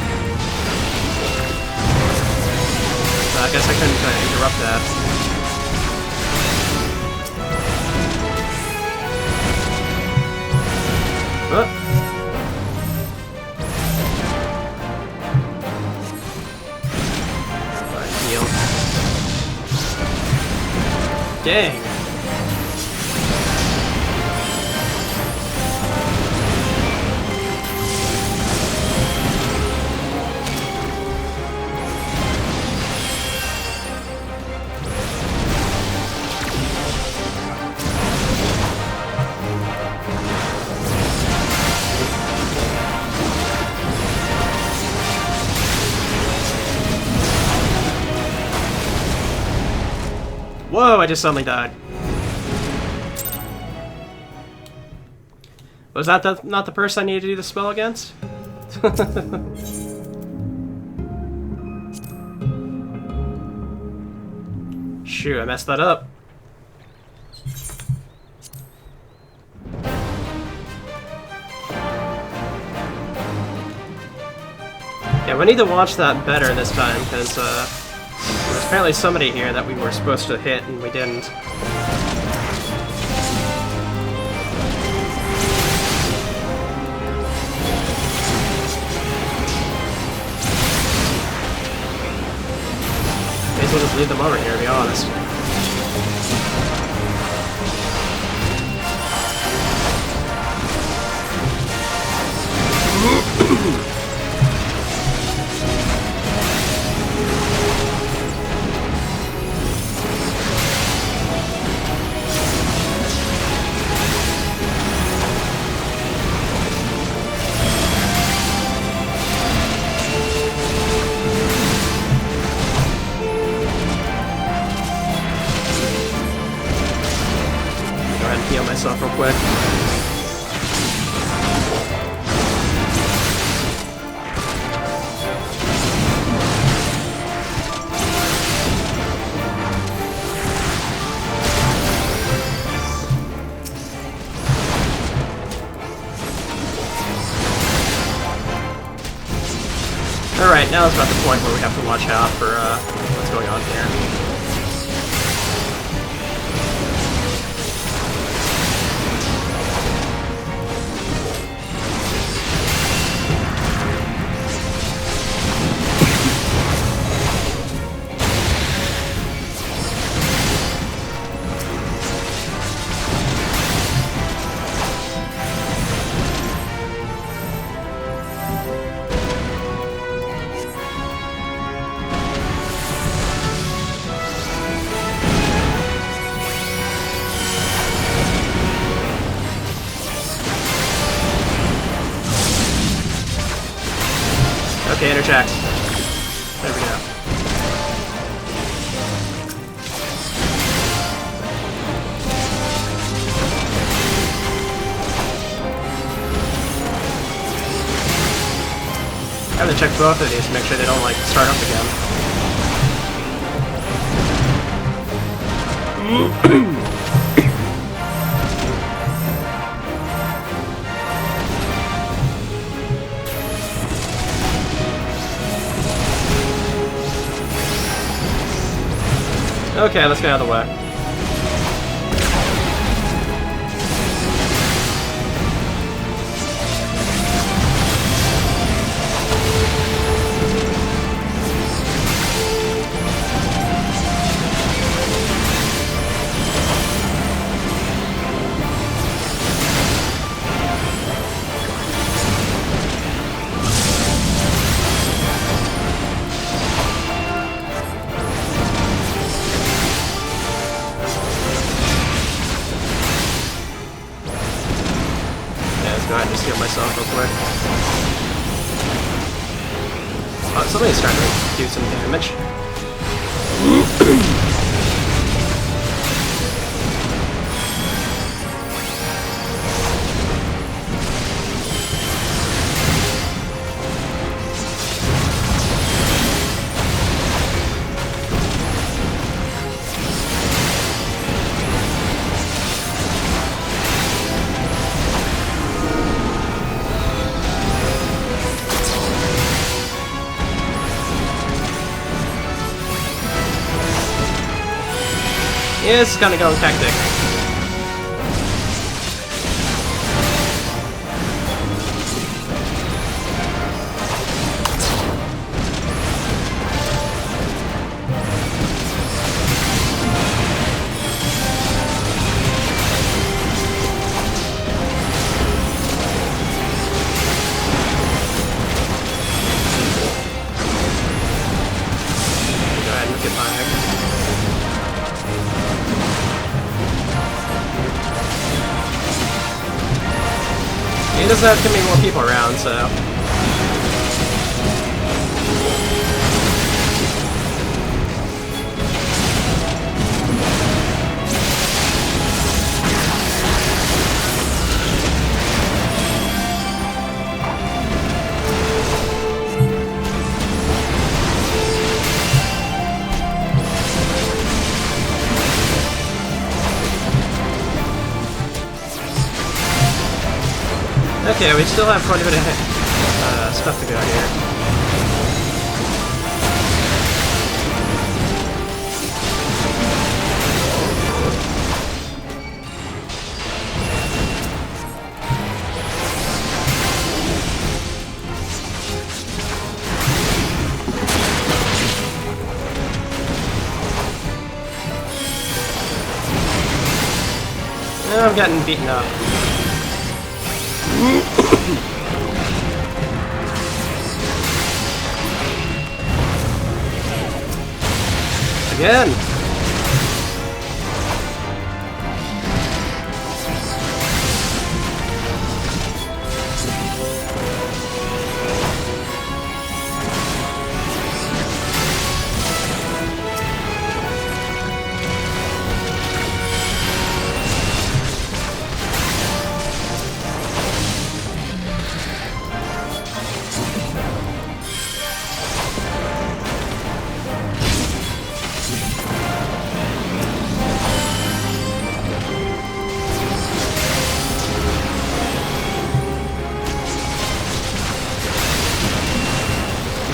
So I guess I couldn't interrupt that. Dang. Whoa, I just suddenly died. Was that not the person I needed to do the spell against? Shoot, I messed that up. Yeah, we need to watch that better this time, because there's apparently somebody here that we were supposed to hit and we didn't. May as well just leave them over here, to be honest. myself real quick. Alright, now it's about the point where we have to watch out for what's going on here. Okay, interject. There we go. I have to check both of these to make sure they don't, like, start up again. Okay, let's get out of the way. Go ahead and just heal myself real quick. Oh, somebody's starting to do some damage. Yeah, it's kind of going hectic. Go ahead and look at my... He doesn't have too many more people around, so... Okay, we still have quite a bit of stuff to go here. I'm getting beaten up. Again!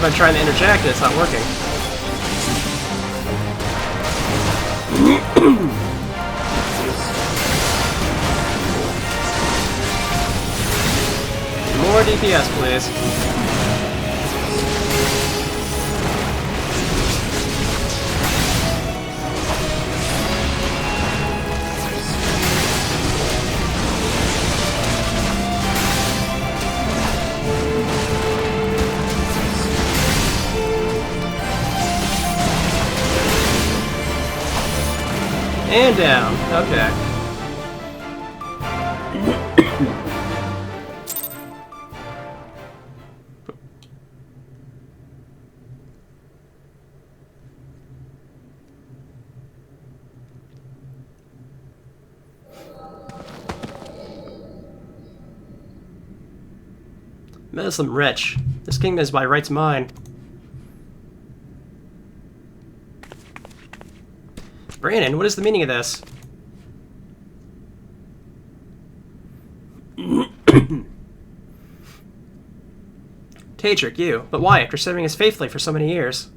I've been trying to interject and it's not working. More DPS, please. And down. Okay. Muslim rich. This kingdom is by rights mine. Brandon, what is the meaning of this? Tadric, you. But why, after serving us faithfully for so many years?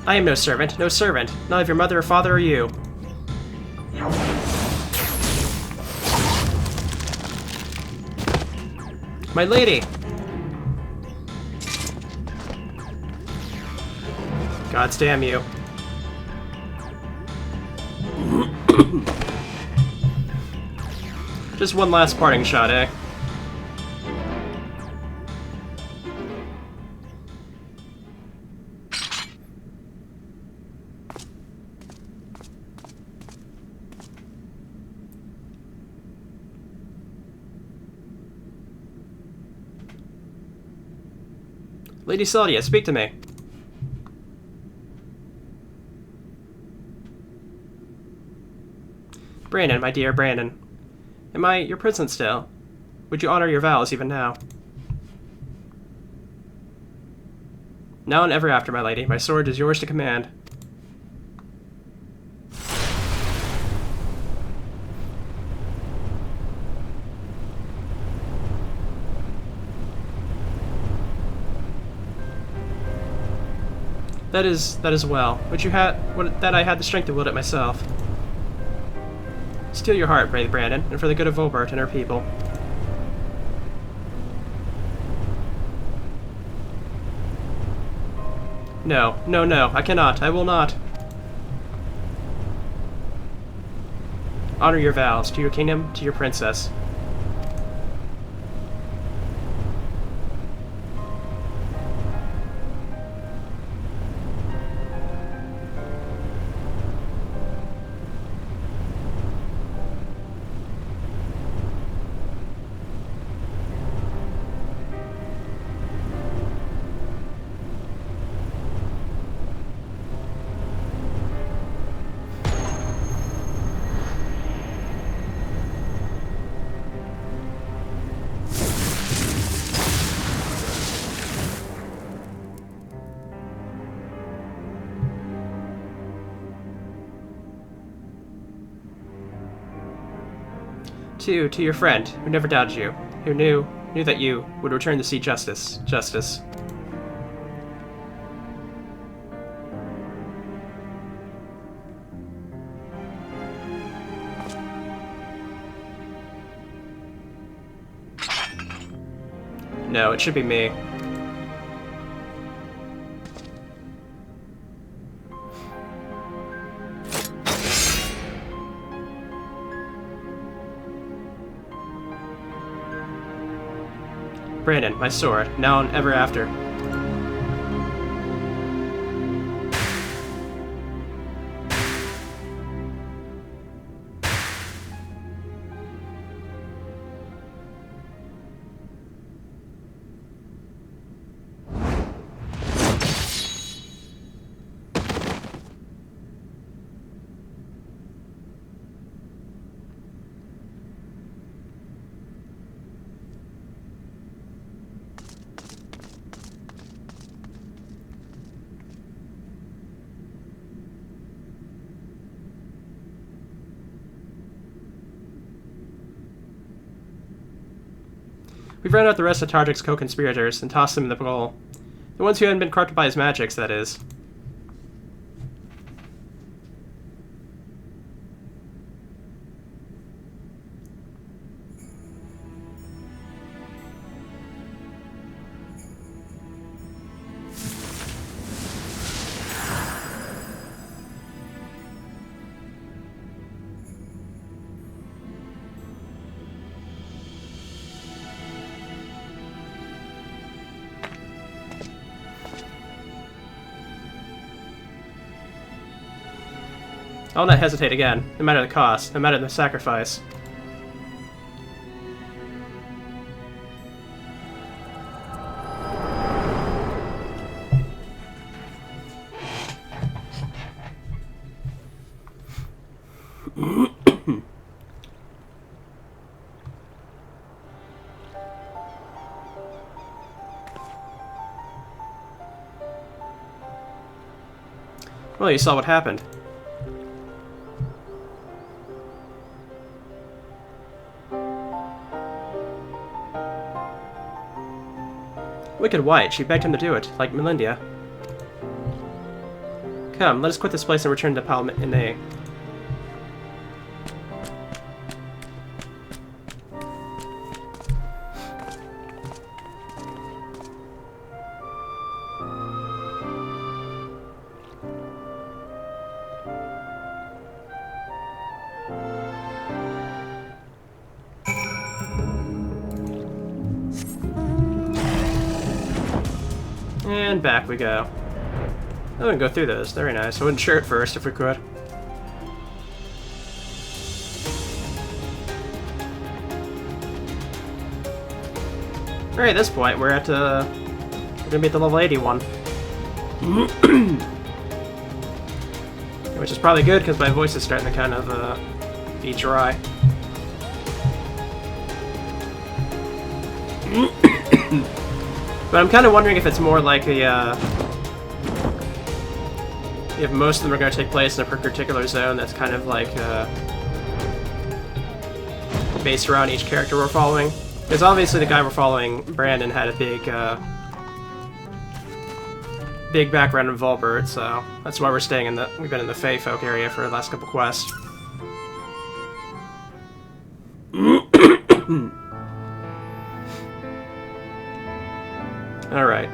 I am no servant, no servant. None of your mother or father or you. My lady! Gods damn you. Just one last parting shot, eh? Lady Sylvia, speak to me. Brandon, my dear Brandon. Am I your prisoner still? Would you honor your vows even now? Now and ever after, my lady, my sword is yours to command. That is well. Would that I had the strength to wield it myself. Steel your heart, brave Brandon, and for the good of Volbert and her people. No, no, no, I cannot. I will not. Honor your vows to your kingdom, to your princess. To your friend, who never doubted you, who knew that you would return to see justice. Justice. No, it should be me. Brandon, my sword, now and ever after. We've rounded out the rest of Tarjik's co-conspirators and tossed them in the bowl. The ones who hadn't been corrupted by his magics, that is. I'll not hesitate again, no matter the cost, no matter the sacrifice. Well, you saw what happened. Wicked White, she begged him to do it, like Melindia. Come, let us quit this place and return to Palmine. And back we go. I wouldn't go through those. Very nice. I wouldn't share it first if we could. Alright, at this point, we're gonna be at the level 81. Which is probably good, because my voice is starting to kind of be dry. But I'm kind of wondering if it's more like a, if most of them are going to take place in a particular zone that's kind of like based around each character we're following. Because obviously the guy we're following, Brandon, had a big background in Volbert, so that's why we've been in the Fey Folk area for the last couple quests. Alright.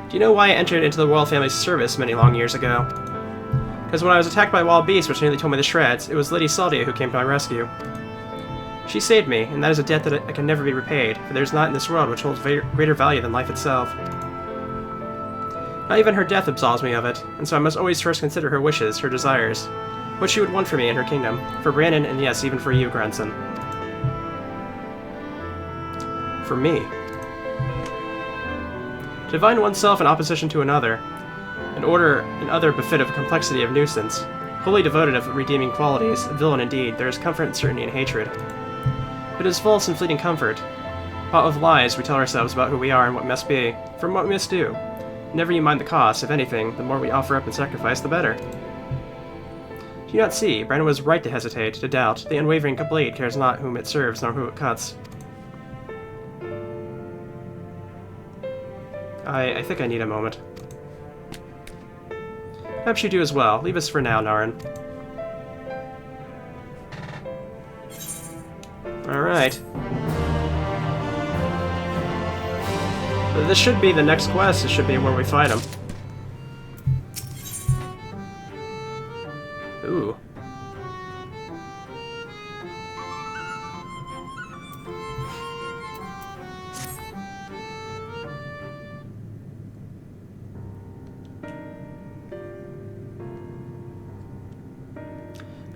Do you know why I entered into the royal family's service many long years ago? Because when I was attacked by wild beasts which nearly tore me to shreds, it was Lady Saldia who came to my rescue. She saved me, and that is a debt that can never be repaid, for there is naught in this world which holds greater value than life itself. Not even her death absolves me of it, and so I must always first consider her wishes, her desires, what she would want for me in her kingdom, for Brandon, and yes, even for you, grandson. For me. To divine oneself in opposition to another, an order and other befit of complexity of nuisance, wholly devoted of redeeming qualities, a villain indeed, there is comfort and certainty in hatred. But it is false and fleeting comfort. What of lies we tell ourselves about who we are and what must be, from what we must do. Never you mind the cost, if anything, the more we offer up and sacrifice, the better. Do you not see, Brandon was right to hesitate, to doubt, the unwavering blade cares not whom it serves, nor who it cuts. I think I need a moment. Perhaps you do as well. Leave us for now, Narin. Alright. So this should be the next quest. This should be where we fight him. Ooh.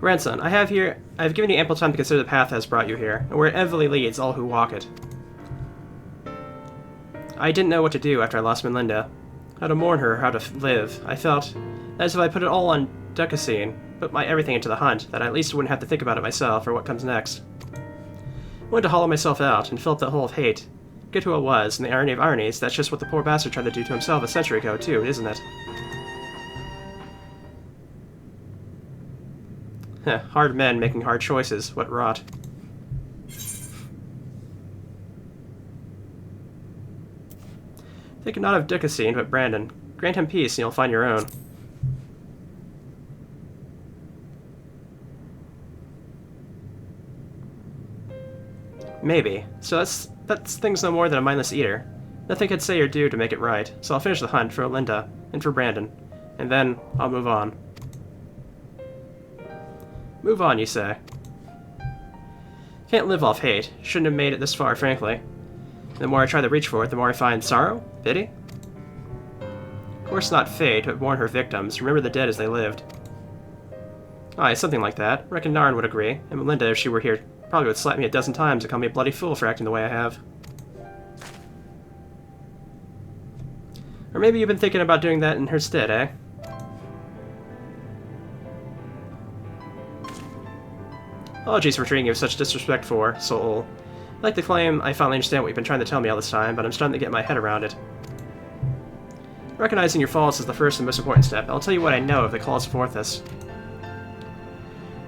Grandson, I have given you ample time to consider the path that has brought you here, and where it inevitably leads all who walk it. I didn't know what to do after I lost Melinda. How to mourn her, how to live. I felt as if I put it all on Ducassine, put my everything into the hunt, that I at least wouldn't have to think about it myself, or what comes next. I wanted to hollow myself out, and fill up that hole of hate. Good who I was, and the irony of ironies, that's just what the poor bastard tried to do to himself a century ago, too, isn't it? Hard men making hard choices, what rot. Think not of Dicasine, but Brandon. Grant him peace, and you'll find your own. Maybe. So that's things no more than a mindless eater. Nothing could say or do to make it right, so I'll finish the hunt for Linda and for Brandon, and then I'll move on. Move on, you say? Can't live off hate. Shouldn't have made it this far, frankly. The more I try to reach for it, the more I find sorrow? Pity? Of course not fate, but warn her victims. Remember the dead as they lived. Aye, something like that. Reckon Narn would agree, and Melinda, if she were here, probably would slap me a dozen times and call me a bloody fool for acting the way I have. Or maybe you've been thinking about doing that in her stead, eh? Apologies for treating you with such disrespect for, soul. I'd like to claim I finally understand what you've been trying to tell me all this time, but I'm starting to get my head around it. Recognizing your faults is the first and most important step. I'll tell you what I know of the Claws of Orthus.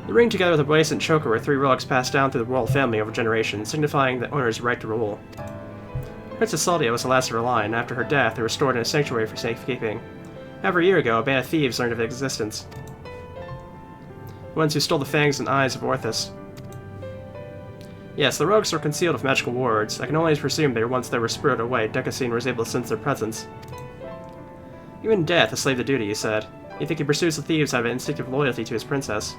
The ring together with a bracelet and choker were 3 relics passed down through the royal family over generations, signifying the owner's right to rule. Princess Saldia was the last of her line, and after her death they were stored in a sanctuary for safekeeping. However, a year ago, a band of thieves learned of its existence. The ones who stole the fangs and eyes of Orthus. Yes, the rogues were concealed with magical wards. I can only presume they were once they were spirited away, Dicasine was able to sense their presence. Even death, a slave to duty, you said. You think he pursues the thieves out of instinctive loyalty to his princess?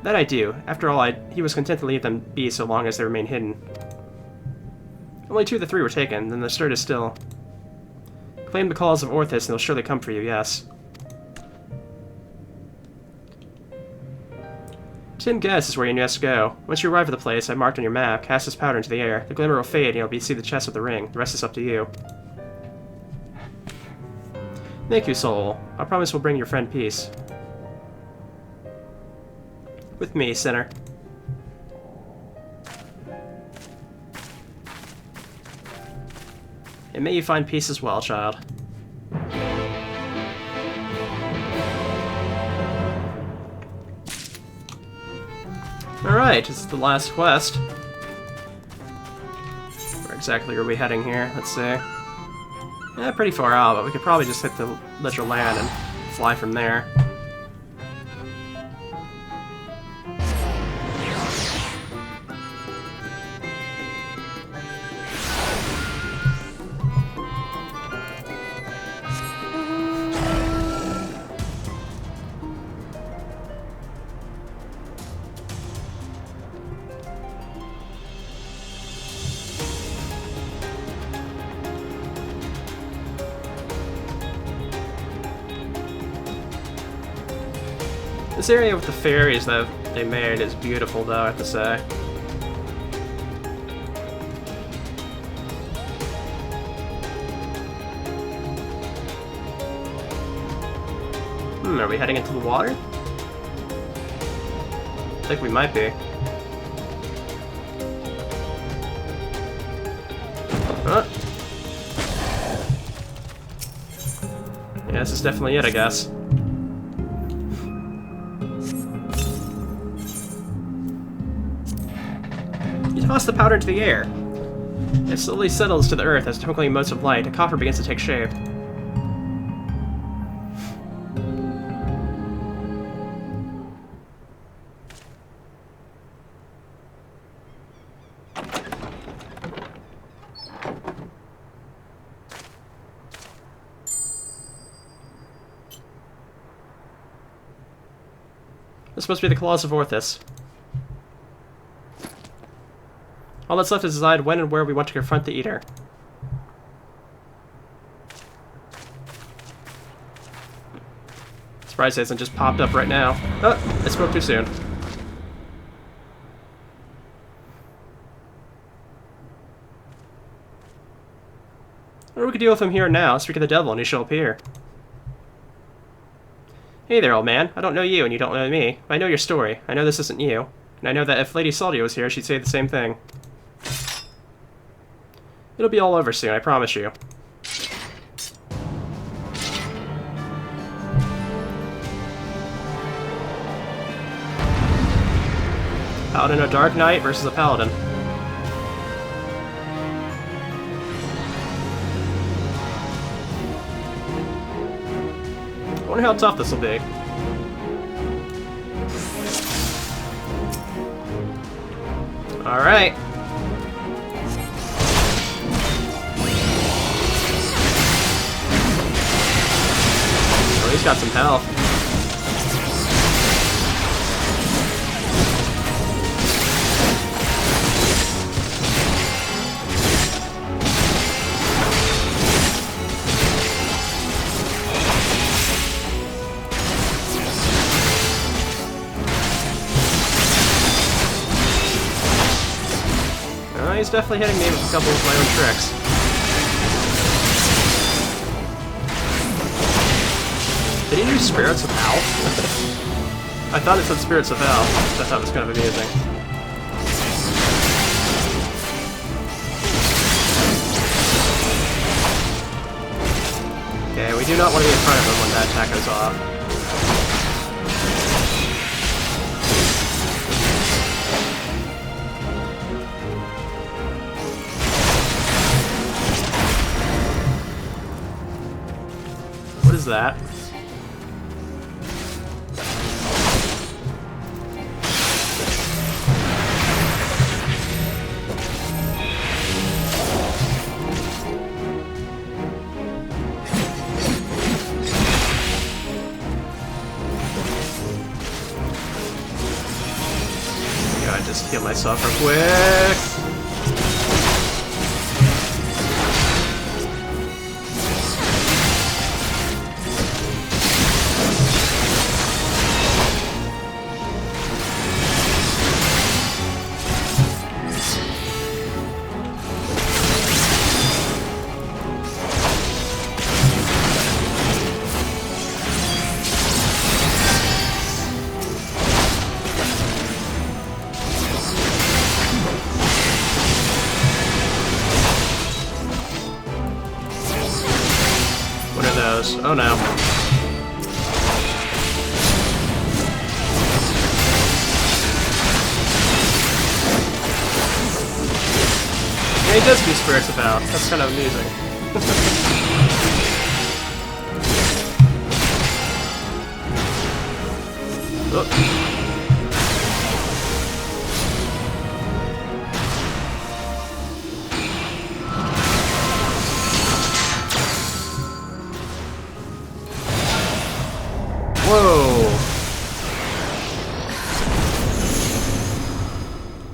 That I do. After all, he was content to leave them be so long as they remain hidden. Only 2 of the 3 were taken, then the third is still. Claim the Claws of Orthus and they'll surely come for you, yes. Tin Guess is where you must go. Once you arrive at the place I marked on your map, cast this powder into the air. The glimmer will fade and you'll be see the chest with the ring. The rest is up to you. Thank you, soul. I promise we'll bring your friend peace. With me, sinner. And may you find peace as well, child. Alright, this is the last quest. Where exactly are we heading here? Let's see. Yeah, pretty far out, but we could probably just hit the literal land and fly from there. This area with the fairies that they made is beautiful, though, I have to say. Are we heading into the water? I think we might be. Huh? Yeah, this is definitely it, I guess. You toss the powder into the air. It slowly settles to the earth as twinkling motes of light. A coffer begins to take shape. This must be the Claws of Orthus. All that's left is to decide when and where we want to confront the Eater. Surprised it hasn't just popped up right now. Oh, I spoke too soon. Or we could deal with him here and now, speak of the devil, and he shall appear. Hey there, old man. I don't know you, and you don't know me, but I know your story. I know this isn't you, and I know that if Lady Saldia was here, she'd say the same thing. It'll be all over soon, I promise you. Paladin of Dark Knight versus a Paladin. wonder how tough this will be. Alright. Oh, he's got some health. He's definitely hitting me with a couple of my own tricks. Did he use Spirits of Hell? I thought it said Spirits of Hell, which I thought was kind of amusing. Okay, we do not want to be in front of him when that attack goes off. What is that? Gotta just heal myself real quick. Oh no. Yeah, he does do Spirits of Hell. That's kind of amusing. Oh. Whoa!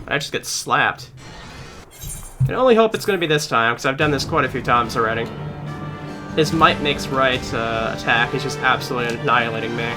I just get slapped. I can only hope it's going to be this time, because I've done this quite a few times already. His might makes right attack is just absolutely annihilating me.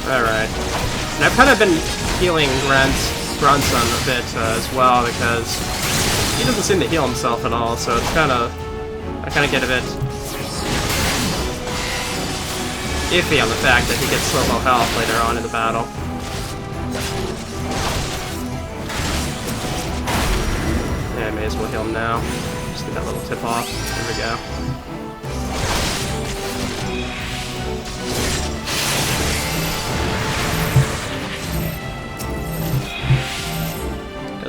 Alright. And I've kind of been healing Grunson a bit as well, because he doesn't seem to heal himself at all, so it's kind of... I kind of get a bit iffy on the fact that he gets so low health later on in the battle. Yeah, I may as well heal him now. Just get that little tip off. There we go.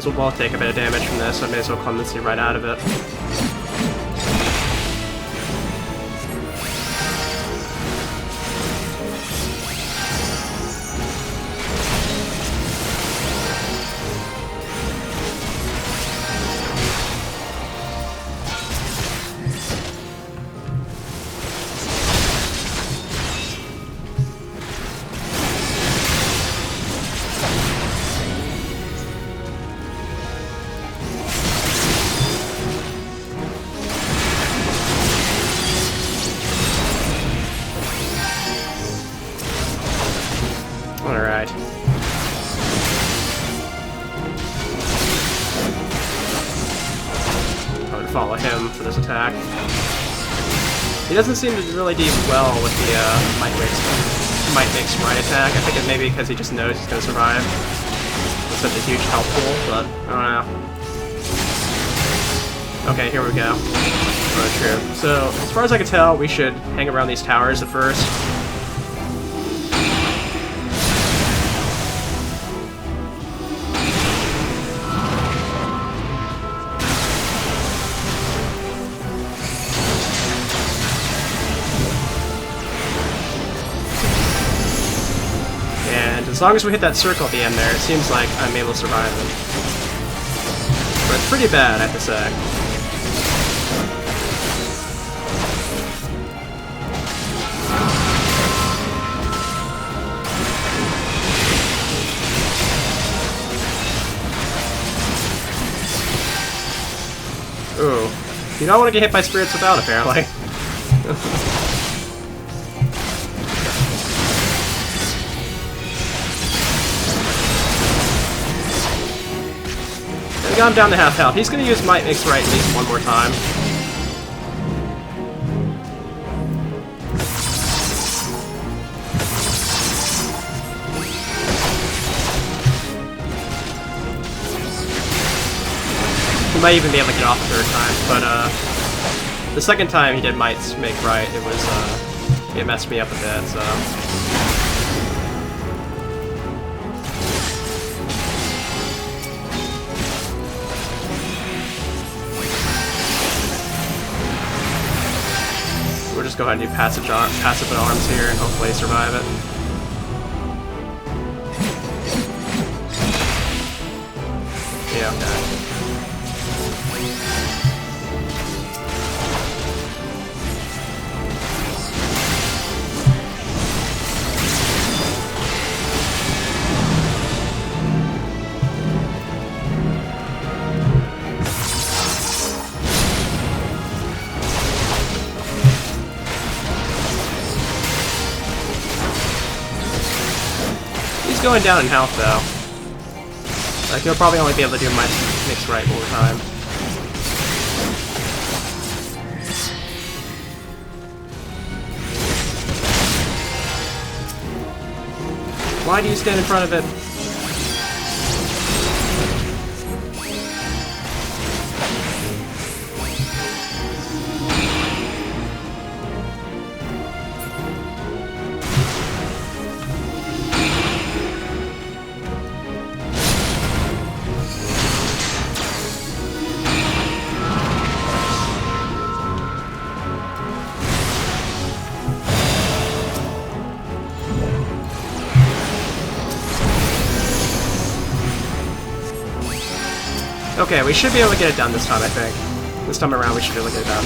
We'll both take a bit of damage from this, so I may as well clemency right out of it. Alright. I would follow him for this attack. He doesn't seem to really do well with the might mix right attack. I think it maybe because he just knows he's gonna survive. It's such a huge help pool, but I don't know. Okay, here we go. Oh, true. So, as far as I can tell, we should hang around these towers at first. As long as we hit that circle at the end there, it seems like I'm able to survive them. But it's pretty bad, I have to say. Ooh. You don't want to get hit by spirits without, apparently. I got him down to half health. He's gonna use Might Makes Right at least one more time. He might even be able to get off the third time, but the second time he did Might Make Right, it was it messed me up a bit, so. We'll just go ahead and do passive arms here and hopefully survive it. Yeah, okay. Going down in health though. Like he'll probably only be able to do Might Makes Right one more time. Why do you stand in front of it? Okay, we should be able to get it done this time, I think. This time around, we should be able to get it done.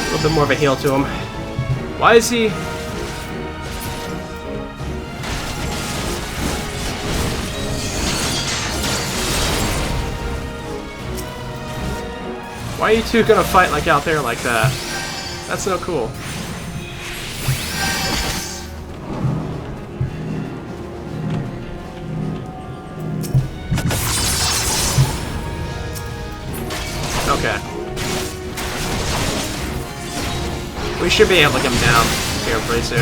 A little bit more of a heal to him. Why is he... Why are you two gonna fight like out there like that? That's so cool. Okay. We should be able to get him down here pretty soon.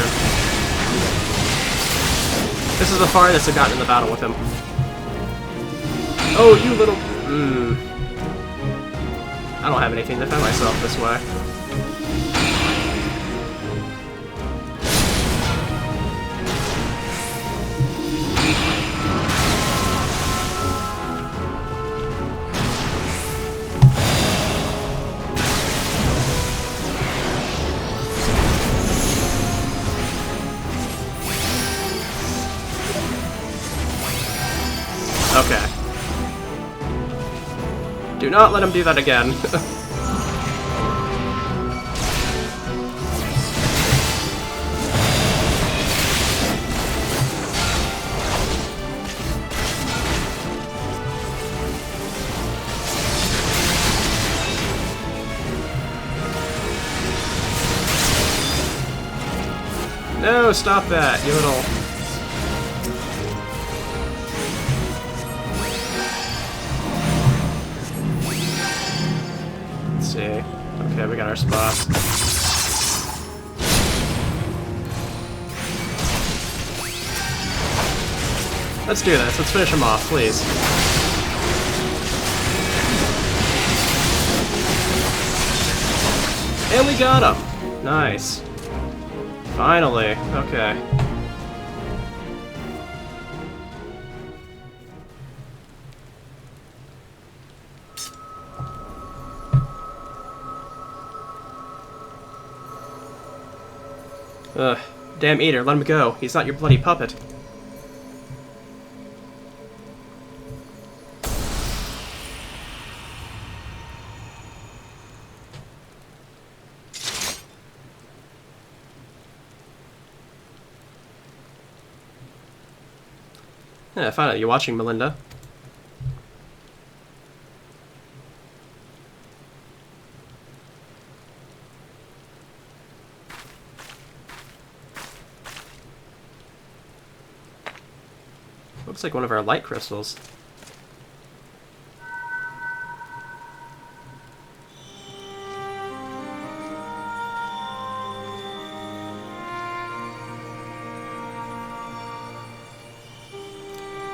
This is the farthest I've gotten in the battle with him. Oh, you little... I don't have anything to defend myself this way. Okay. Do not let him do that again. No, stop that, you little... Let's see. Okay, we got our spots. Let's do this. Let's finish him off, please. And we got him! Nice. Finally. Okay. Ugh. Damn eater, let him go. He's not your bloody puppet. Yeah, finally, you watching, Melinda? Looks like one of our light crystals.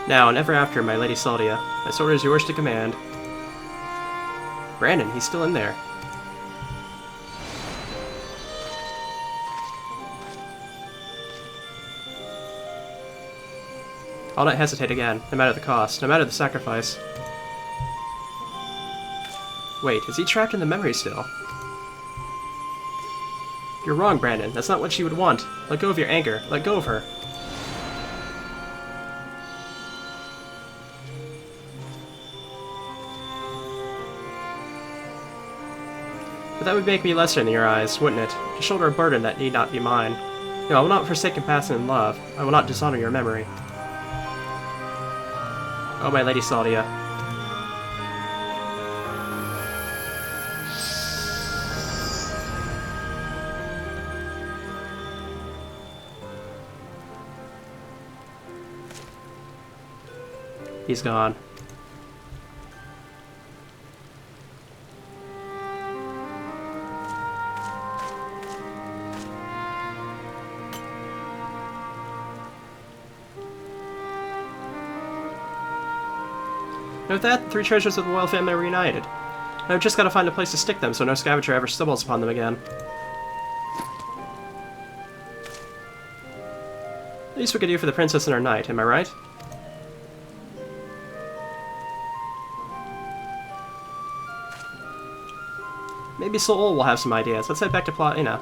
Now and ever after, my Lady Saldia, my sword is yours to command. Brandon, he's still in there. I'll not hesitate again, no matter the cost, no matter the sacrifice. Wait, is he trapped in the memory still? You're wrong, Brandon. That's not what she would want. Let go of your anger. Let go of her. But that would make me lesser in your eyes, wouldn't it? To shoulder a burden that need not be mine. No, I will not forsake compassion and love. I will not dishonor your memory. Oh, my Lady Saldia. He's gone. And with that, the three treasures of the royal family are reunited. I've just got to find a place to stick them so no scavenger ever stumbles upon them again. At least we could do for the princess and her knight, am I right? Maybe Soul will have some ideas. Let's head back to Platina.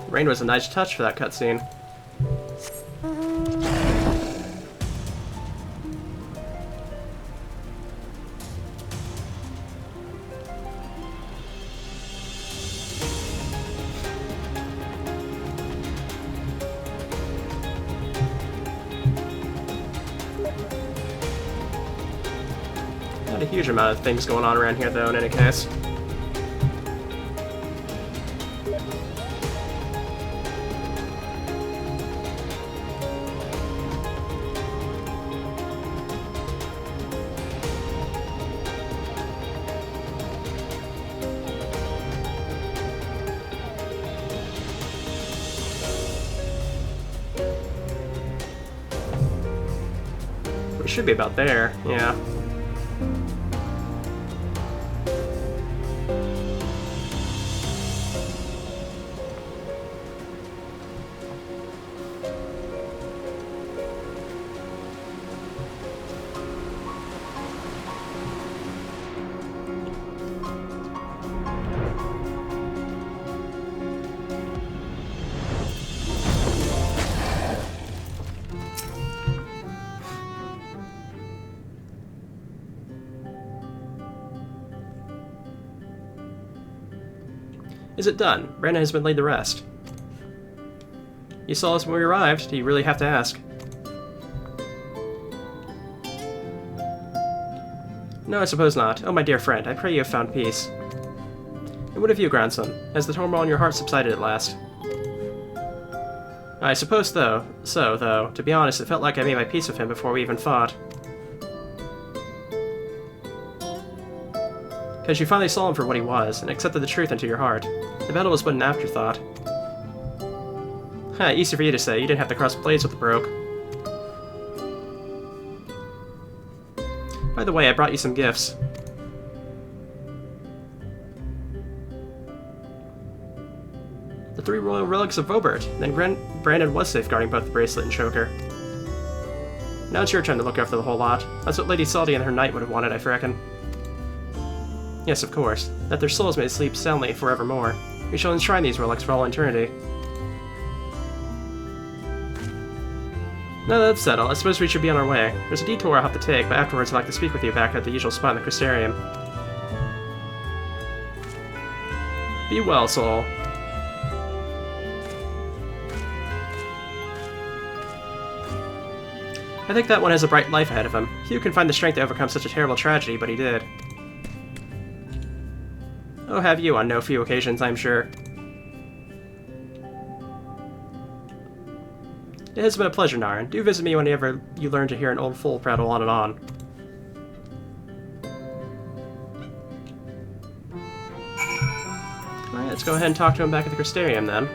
Rain was a nice touch for that cutscene. Not a huge amount of things going on around here, though, in any case. We should be about there, yeah. Is it done? Brandon has been laid to rest. You saw us when we arrived. Do you really have to ask? No, I suppose not. Oh, my dear friend, I pray you have found peace. And what of you, grandson? Has the turmoil in your heart subsided at last? I suppose, though, to be honest, it felt like I made my peace with him before we even fought. Because you finally saw him for what he was, and accepted the truth into your heart. The battle was but an afterthought. Ha, easy for you to say. You didn't have to cross blades with the broke. By the way, I brought you some gifts. The 3 royal relics of Vobert. Then Brandon was safeguarding both the bracelet and choker. Now it's your turn to look after the whole lot. That's what Lady Salty and her knight would have wanted, I reckon. Yes, of course. That their souls may sleep soundly forevermore. We shall enshrine these relics for all eternity. Now that that's settled, I suppose we should be on our way. There's a detour I'll have to take, but afterwards I'd like to speak with you back at the usual spot in the Crystarium. Be well, soul. I think that one has a bright life ahead of him. Few can find the strength to overcome such a terrible tragedy, but he did. Oh, have you on no few occasions, I'm sure. It has been a pleasure, Naren. Do visit me whenever you learn to hear an old fool prattle on and on. Alright, let's go ahead and talk to him back at the Crystarium, then.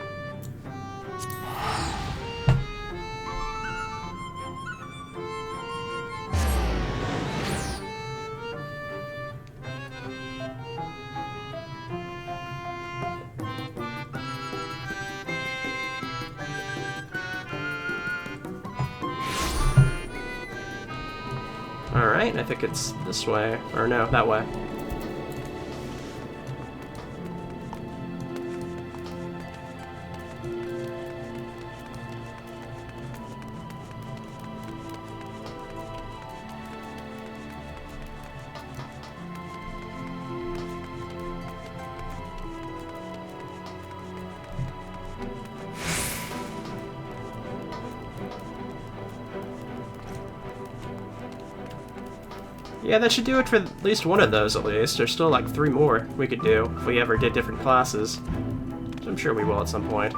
Alright, I think it's this way. Or no, that way. Yeah, that should do it for at least one of those, at least. There's still like 3 more we could do if we ever did different classes. Which I'm sure we will at some point.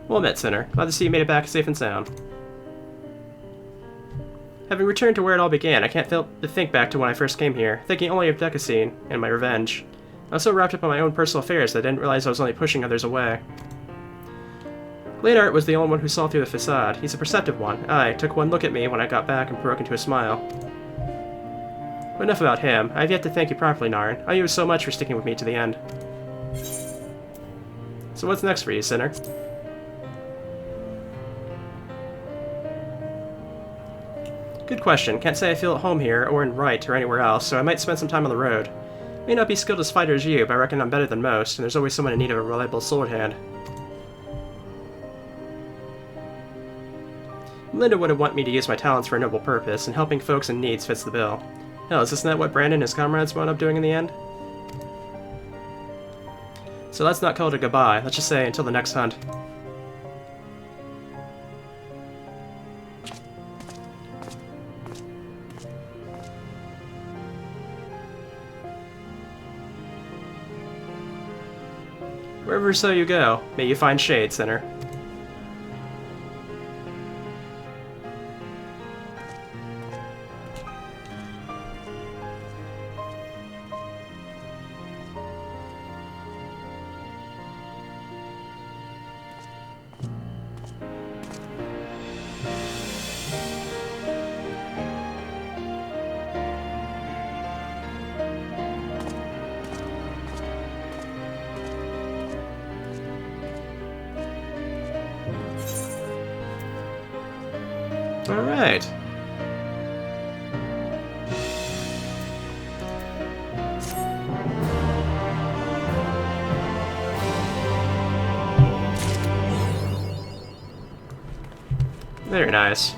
Well met, Sinner. Glad to see you made it back safe and sound. Having returned to where it all began, I can't help but think back to when I first came here, thinking only of Decasine and my revenge. I was so wrapped up in my own personal affairs that I didn't realize I was only pushing others away. Leonard was the only one who saw through the facade. He's a perceptive one. I took one look at me when I got back and broke into a smile. But enough about him. I have yet to thank you properly, Naren. I owe you so much for sticking with me to the end. So what's next for you, Sinner? Good question. Can't say I feel at home here, or in Wright, or anywhere else, so I might spend some time on the road. May not be skilled as fighter as you, but I reckon I'm better than most, and there's always someone in need of a reliable sword hand. Linda wouldn't want me to use my talents for a noble purpose, and helping folks in need fits the bill. Hell, is this not what Brandon and his comrades wound up doing in the end? So let's not call it a goodbye. Let's just say until the next hunt. Wherever so you go, may you find shade, Sinner. Alright. Very nice.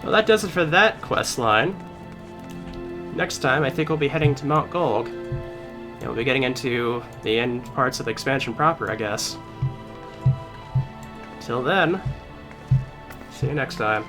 Well, that does it for that quest line. Next time, I think we'll be heading to Mount Golg. And we'll be getting into the end parts of the expansion proper, I guess. Till then, see you next time.